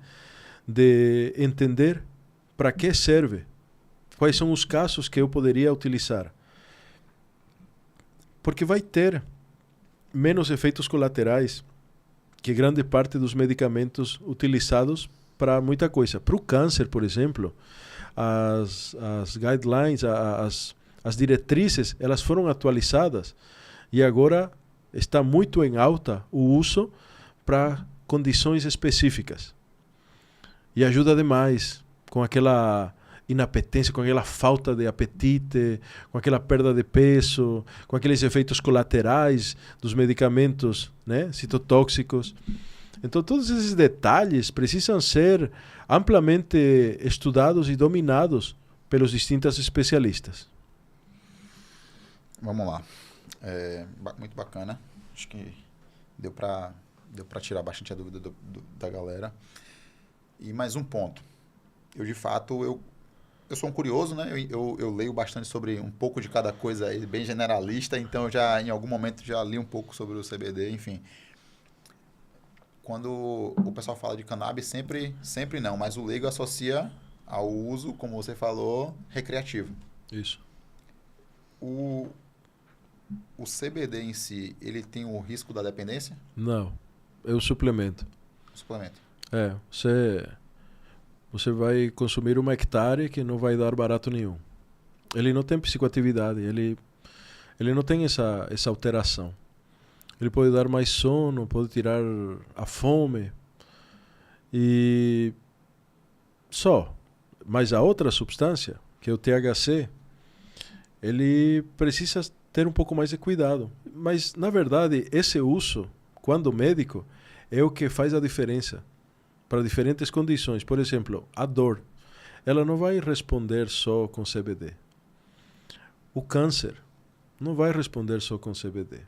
de entender para que serve. Quais são os casos que eu poderia utilizar. Porque vai ter menos efeitos colaterais que grande parte dos medicamentos utilizados para muita coisa. Para o câncer, por exemplo, as guidelines, as diretrizes, elas foram atualizadas e agora está muito em alta o uso para condições específicas. E ajuda demais com aquela inapetência, com aquela falta de apetite, com aquela perda de peso, com aqueles efeitos colaterais dos medicamentos, né, citotóxicos. Então, todos esses detalhes precisam ser amplamente estudados e dominados pelos distintos especialistas. Vamos lá. Muito bacana. Acho que deu para tirar bastante a dúvida da galera. E mais um ponto. Eu, de fato, eu sou um curioso, né? Eu leio bastante sobre um pouco de cada coisa aí, bem generalista, então em algum momento já li um pouco sobre o CBD, enfim. Quando o pessoal fala de cannabis, sempre não, mas o leigo associa ao uso, como você falou, recreativo. Isso. O CBD em si, ele tem o risco da dependência? Não. é o suplemento. Suplemento. Você vai consumir 1 hectare que não vai dar barato nenhum. Ele não tem psicoatividade, ele não tem essa alteração. Ele pode dar mais sono, pode tirar a fome. E só. Mas a outra substância, que é o THC, ele precisa ter um pouco mais de cuidado. Mas, na verdade, esse uso, quando médico, é o que faz a diferença para diferentes condições. Por exemplo, a dor. Ela não vai responder só com CBD. O câncer não vai responder só com CBD.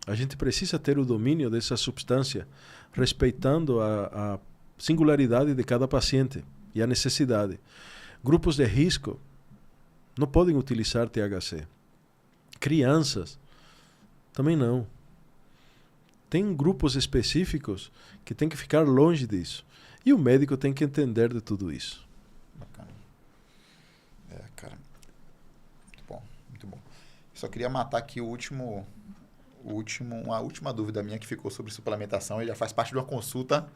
A gente precisa ter o domínio dessa substância, respeitando a singularidade de cada paciente e a necessidade. Grupos de risco não podem utilizar THC. Crianças também não. Tem grupos específicos que têm que ficar longe disso. E o médico tem que entender de tudo isso. Bacana. Cara. Muito bom, muito bom. Só queria matar aqui a última dúvida minha que ficou sobre suplementação. Ele já faz parte de uma consulta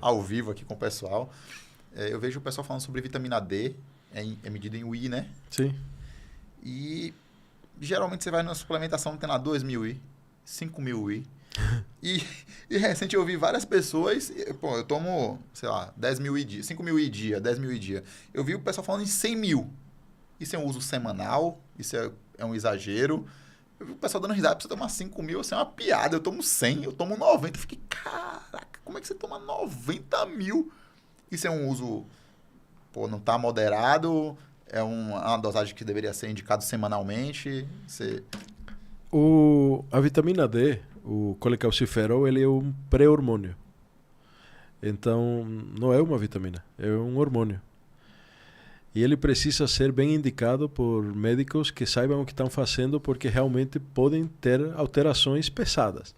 ao vivo aqui com o pessoal. Eu vejo o pessoal falando sobre vitamina D, é medida em UI, né? Sim. E geralmente você vai na suplementação, tem lá 2.000 UI, 5.000 UI. E recente eu ouvi várias pessoas, eu tomo, sei lá, 10.000 UI dia, 5.000 UI dia, 10.000 UI dia. Eu vi o pessoal falando em 100.000. Isso é um uso semanal, isso é um exagero. Eu vi o pessoal dando risada, pra você tomar 5.000, isso é uma piada. Eu tomo 100, eu tomo 90. Eu fiquei, caraca, como é que você toma 90.000? Isso é um uso, não tá moderado, é uma dosagem que deveria ser indicado semanalmente. A vitamina D, o colecalciferol, ele é um pré-hormônio. Então, não é uma vitamina, é um hormônio. E ele precisa ser bem indicado por médicos que saibam o que estão fazendo, porque realmente podem ter alterações pesadas,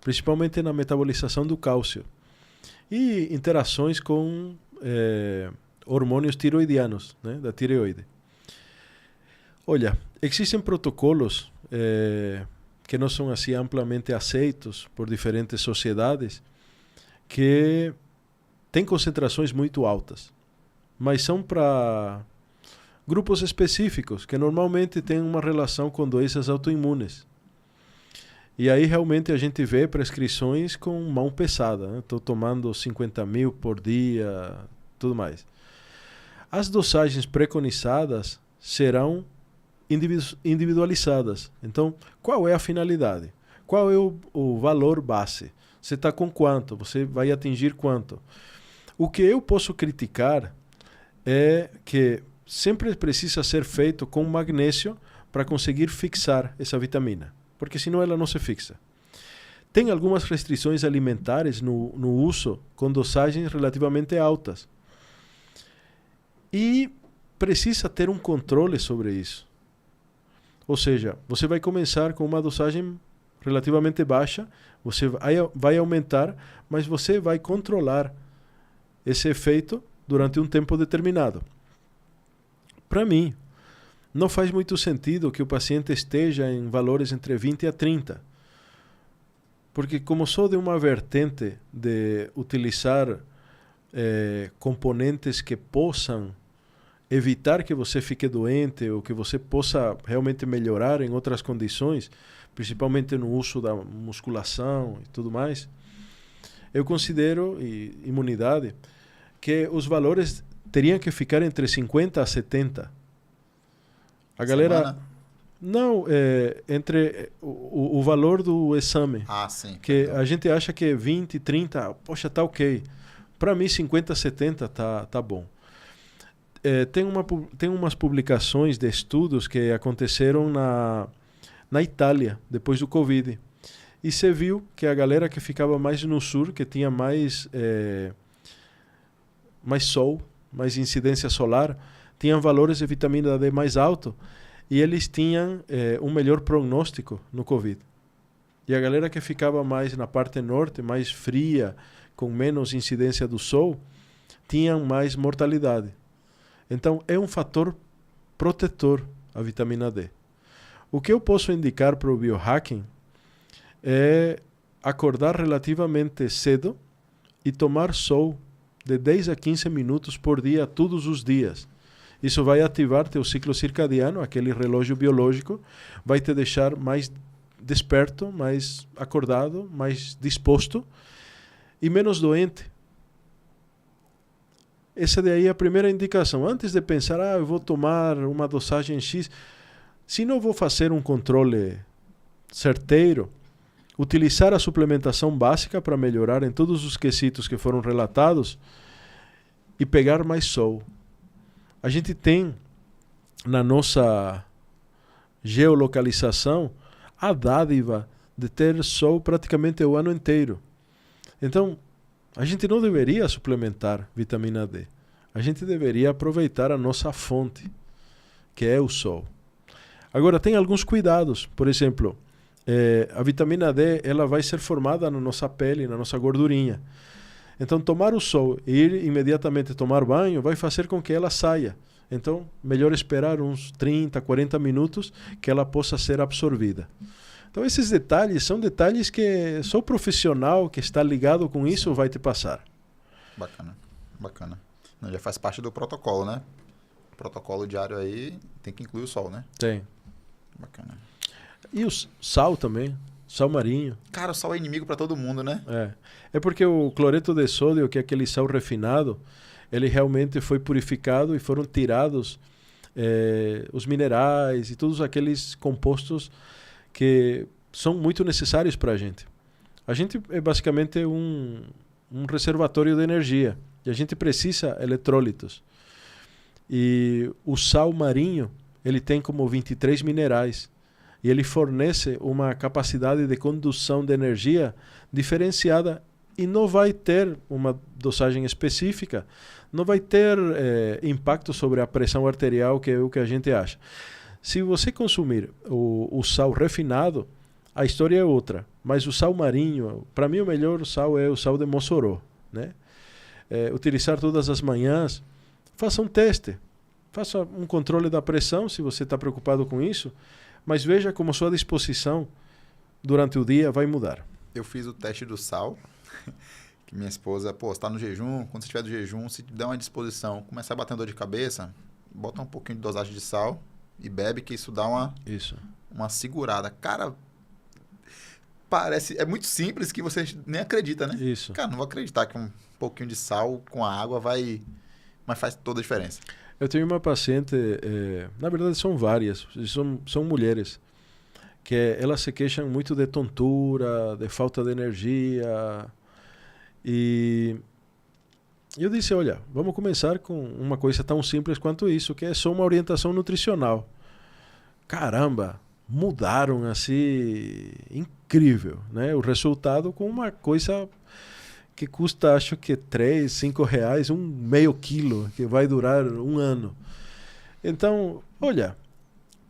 principalmente na metabolização do cálcio e interações com hormônios tiroidianos, né, da tireoide. Olha, existem protocolos que não são assim amplamente aceitos por diferentes sociedades, que têm concentrações muito altas, mas são para grupos específicos que normalmente têm uma relação com doenças autoimunes. E aí realmente a gente vê prescrições com mão pesada. Estou tomando 50.000 por dia, tudo mais. As dosagens preconizadas serão individualizadas. Então, qual é a finalidade? Qual é o valor base? Você está com quanto? Você vai atingir quanto? O que eu posso criticar é que sempre precisa ser feito com magnésio para conseguir fixar essa vitamina, porque senão ela não se fixa. Tem algumas restrições alimentares no uso com dosagens relativamente altas. E precisa ter um controle sobre isso. Ou seja, você vai começar com uma dosagem relativamente baixa, você vai aumentar, mas você vai controlar esse efeito durante um tempo determinado. Para mim, não faz muito sentido que o paciente esteja em valores entre 20 a 30. Porque como sou de uma vertente de utilizar componentes que possam evitar que você fique doente ou que você possa realmente melhorar em outras condições, principalmente no uso da musculação e tudo mais, eu considero, imunidade, que os valores teriam que ficar entre 50 a 70. A galera... Não, entre o valor do exame. Ah, sim. Que a gente acha que é 20, 30, poxa, tá ok. Para mim, 50, 70 tá bom. Tem umas publicações de estudos que aconteceram na Itália, depois do Covid. E você viu que a galera que ficava mais no sul, que tinha mais sol, mais incidência solar, tinham valores de vitamina D mais alto e eles tinham um melhor prognóstico no Covid. E a galera que ficava mais na parte norte, mais fria, com menos incidência do sol, tinham mais mortalidade. Então, é um fator protetor a vitamina D. O que eu posso indicar para o biohacking é acordar relativamente cedo e tomar sol de 10 a 15 minutos por dia, todos os dias. Isso vai ativar teu ciclo circadiano, aquele relógio biológico, vai te deixar mais desperto, mais acordado, mais disposto e menos doente. Essa daí é a primeira indicação. Antes de pensar, eu vou tomar uma dosagem X, se não vou fazer um controle certeiro, utilizar a suplementação básica para melhorar em todos os quesitos que foram relatados e pegar mais sol. A gente tem na nossa geolocalização a dádiva de ter sol praticamente o ano inteiro. Então, a gente não deveria suplementar vitamina D. A gente deveria aproveitar a nossa fonte, que é o sol. Agora, tem alguns cuidados. Por exemplo, a vitamina D ela vai ser formada na nossa pele, na nossa gordurinha. Então, tomar o sol e ir imediatamente tomar banho vai fazer com que ela saia. Então, melhor esperar uns 30, 40 minutos que ela possa ser absorvida. Então, esses detalhes são detalhes que só o profissional que está ligado com isso vai te passar. Bacana, bacana. Não, já faz parte do protocolo, né? O protocolo diário aí tem que incluir o sol, né? Tem. Bacana. E o sal também. Sal marinho. Cara, o sal é inimigo para todo mundo, né? É porque o cloreto de sódio, que é aquele sal refinado, ele realmente foi purificado e foram tirados os minerais e todos aqueles compostos que são muito necessários para a gente. A gente é basicamente um reservatório de energia e a gente precisa eletrólitos. E o sal marinho, ele tem como 23 minerais. E ele fornece uma capacidade de condução de energia diferenciada e não vai ter uma dosagem específica, não vai ter impacto sobre a pressão arterial, que é o que a gente acha. Se você consumir o sal refinado, a história é outra. Mas o sal marinho, para mim o melhor sal é o sal de Mossoró, né? Utilizar todas as manhãs, faça um teste, faça um controle da pressão, se você está preocupado com isso, mas veja como sua disposição durante o dia vai mudar. Eu fiz o teste do sal, que minha esposa, você está no jejum, quando você estiver no jejum, se der uma disposição, começar a bater dor de cabeça, bota um pouquinho de dosagem de sal e bebe, que isso dá uma segurada. Cara, é muito simples que você nem acredita, né? Isso. Cara, não vou acreditar que um pouquinho de sal com a água mas faz toda a diferença. Eu tenho uma paciente, na verdade são várias, são mulheres, que elas se queixam muito de tontura, de falta de energia. E eu disse, olha, vamos começar com uma coisa tão simples quanto isso, que é só uma orientação nutricional. Caramba, mudaram assim, incrível, né? O resultado com uma coisa que custa, acho que 3, 5 reais, meio quilo, que vai durar um ano. Então, olha,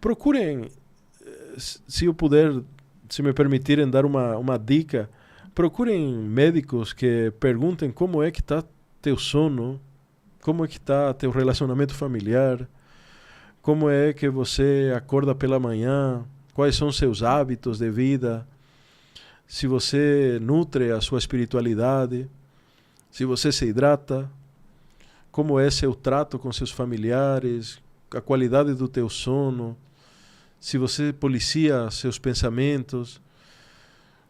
procurem, se eu puder, se me permitirem dar uma dica, procurem médicos que perguntem como é que está teu sono, como é que está teu relacionamento familiar, como é que você acorda pela manhã, quais são seus hábitos de vida, se você nutre a sua espiritualidade, se você se hidrata, como é seu trato com seus familiares, a qualidade do teu sono, se você policia seus pensamentos.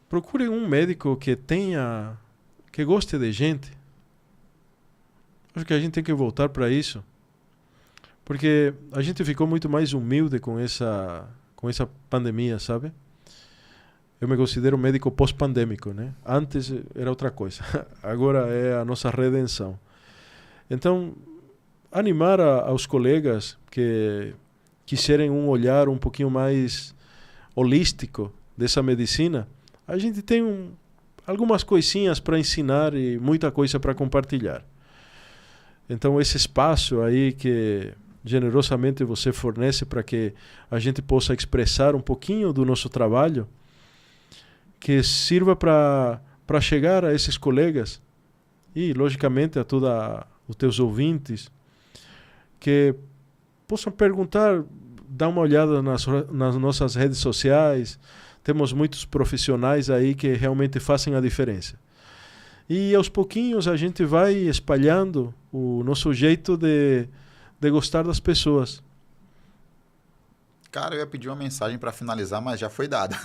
Procure um médico que goste de gente. Acho que a gente tem que voltar para isso, porque a gente ficou muito mais humilde com essa pandemia, sabe? Eu me considero médico pós-pandêmico, né? Antes era outra coisa. Agora é a nossa redenção. Então, animar aos colegas que quiserem um olhar um pouquinho mais holístico dessa medicina, a gente tem algumas coisinhas para ensinar e muita coisa para compartilhar. Então, esse espaço aí que generosamente você fornece para que a gente possa expressar um pouquinho do nosso trabalho, que sirva para chegar a esses colegas e, logicamente, a todos os teus ouvintes, que possam perguntar, dar uma olhada nas nossas redes sociais, temos muitos profissionais aí que realmente fazem a diferença. E aos pouquinhos a gente vai espalhando o nosso jeito de gostar das pessoas. Cara, eu ia pedir uma mensagem para finalizar, mas já foi dada.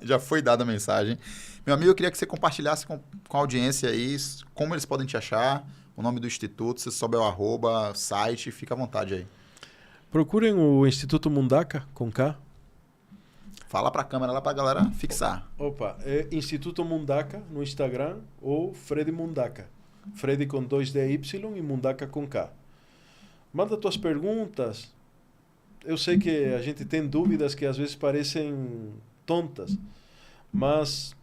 Já foi dada a mensagem. Meu amigo, eu queria que você compartilhasse com a audiência aí como eles podem te achar, o nome do instituto, se souber o arroba, site, fica à vontade aí. Procurem o Instituto Mundaka, com K. Fala para a câmera lá para a galera fixar. Opa, é Instituto Mundaka no Instagram ou Fred Mundaka. Fred com 2DY e Mundaka com K. Manda tuas perguntas. Eu sei que a gente tem dúvidas que às vezes parecem tontas, mas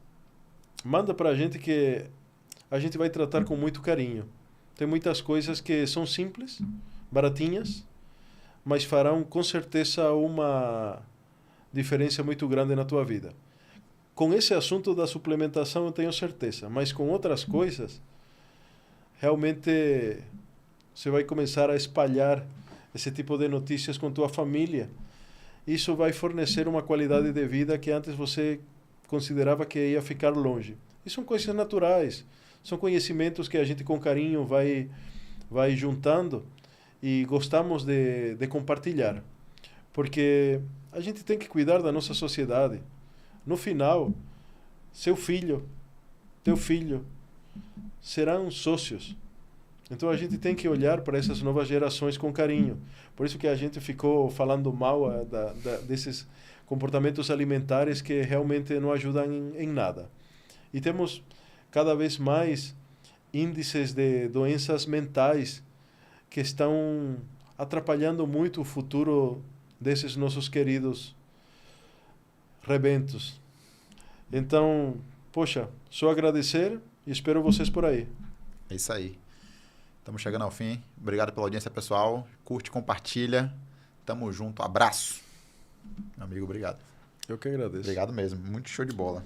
manda pra gente que a gente vai tratar com muito carinho. Tem muitas coisas que são simples, baratinhas, mas farão com certeza uma diferença muito grande na tua vida. Com esse assunto da suplementação eu tenho certeza, mas com outras coisas, realmente você vai começar a espalhar esse tipo de notícias com tua família. Isso vai fornecer uma qualidade de vida que antes você considerava que ia ficar longe. E são coisas naturais, são conhecimentos que a gente com carinho vai juntando e gostamos de compartilhar. Porque a gente tem que cuidar da nossa sociedade. No final, seu filho, teu filho, serão sócios. Então a gente tem que olhar para essas novas gerações com carinho. Por isso que a gente ficou falando mal desses comportamentos alimentares que realmente não ajudam em nada. E temos cada vez mais índices de doenças mentais que estão atrapalhando muito o futuro desses nossos queridos rebentos. Então, poxa, só agradecer e espero vocês por aí. É isso aí. Estamos chegando ao fim. Obrigado pela audiência, pessoal. Curte, compartilha. Tamo junto. Abraço. Meu amigo, obrigado. Eu que agradeço. Obrigado mesmo. Muito show de bola.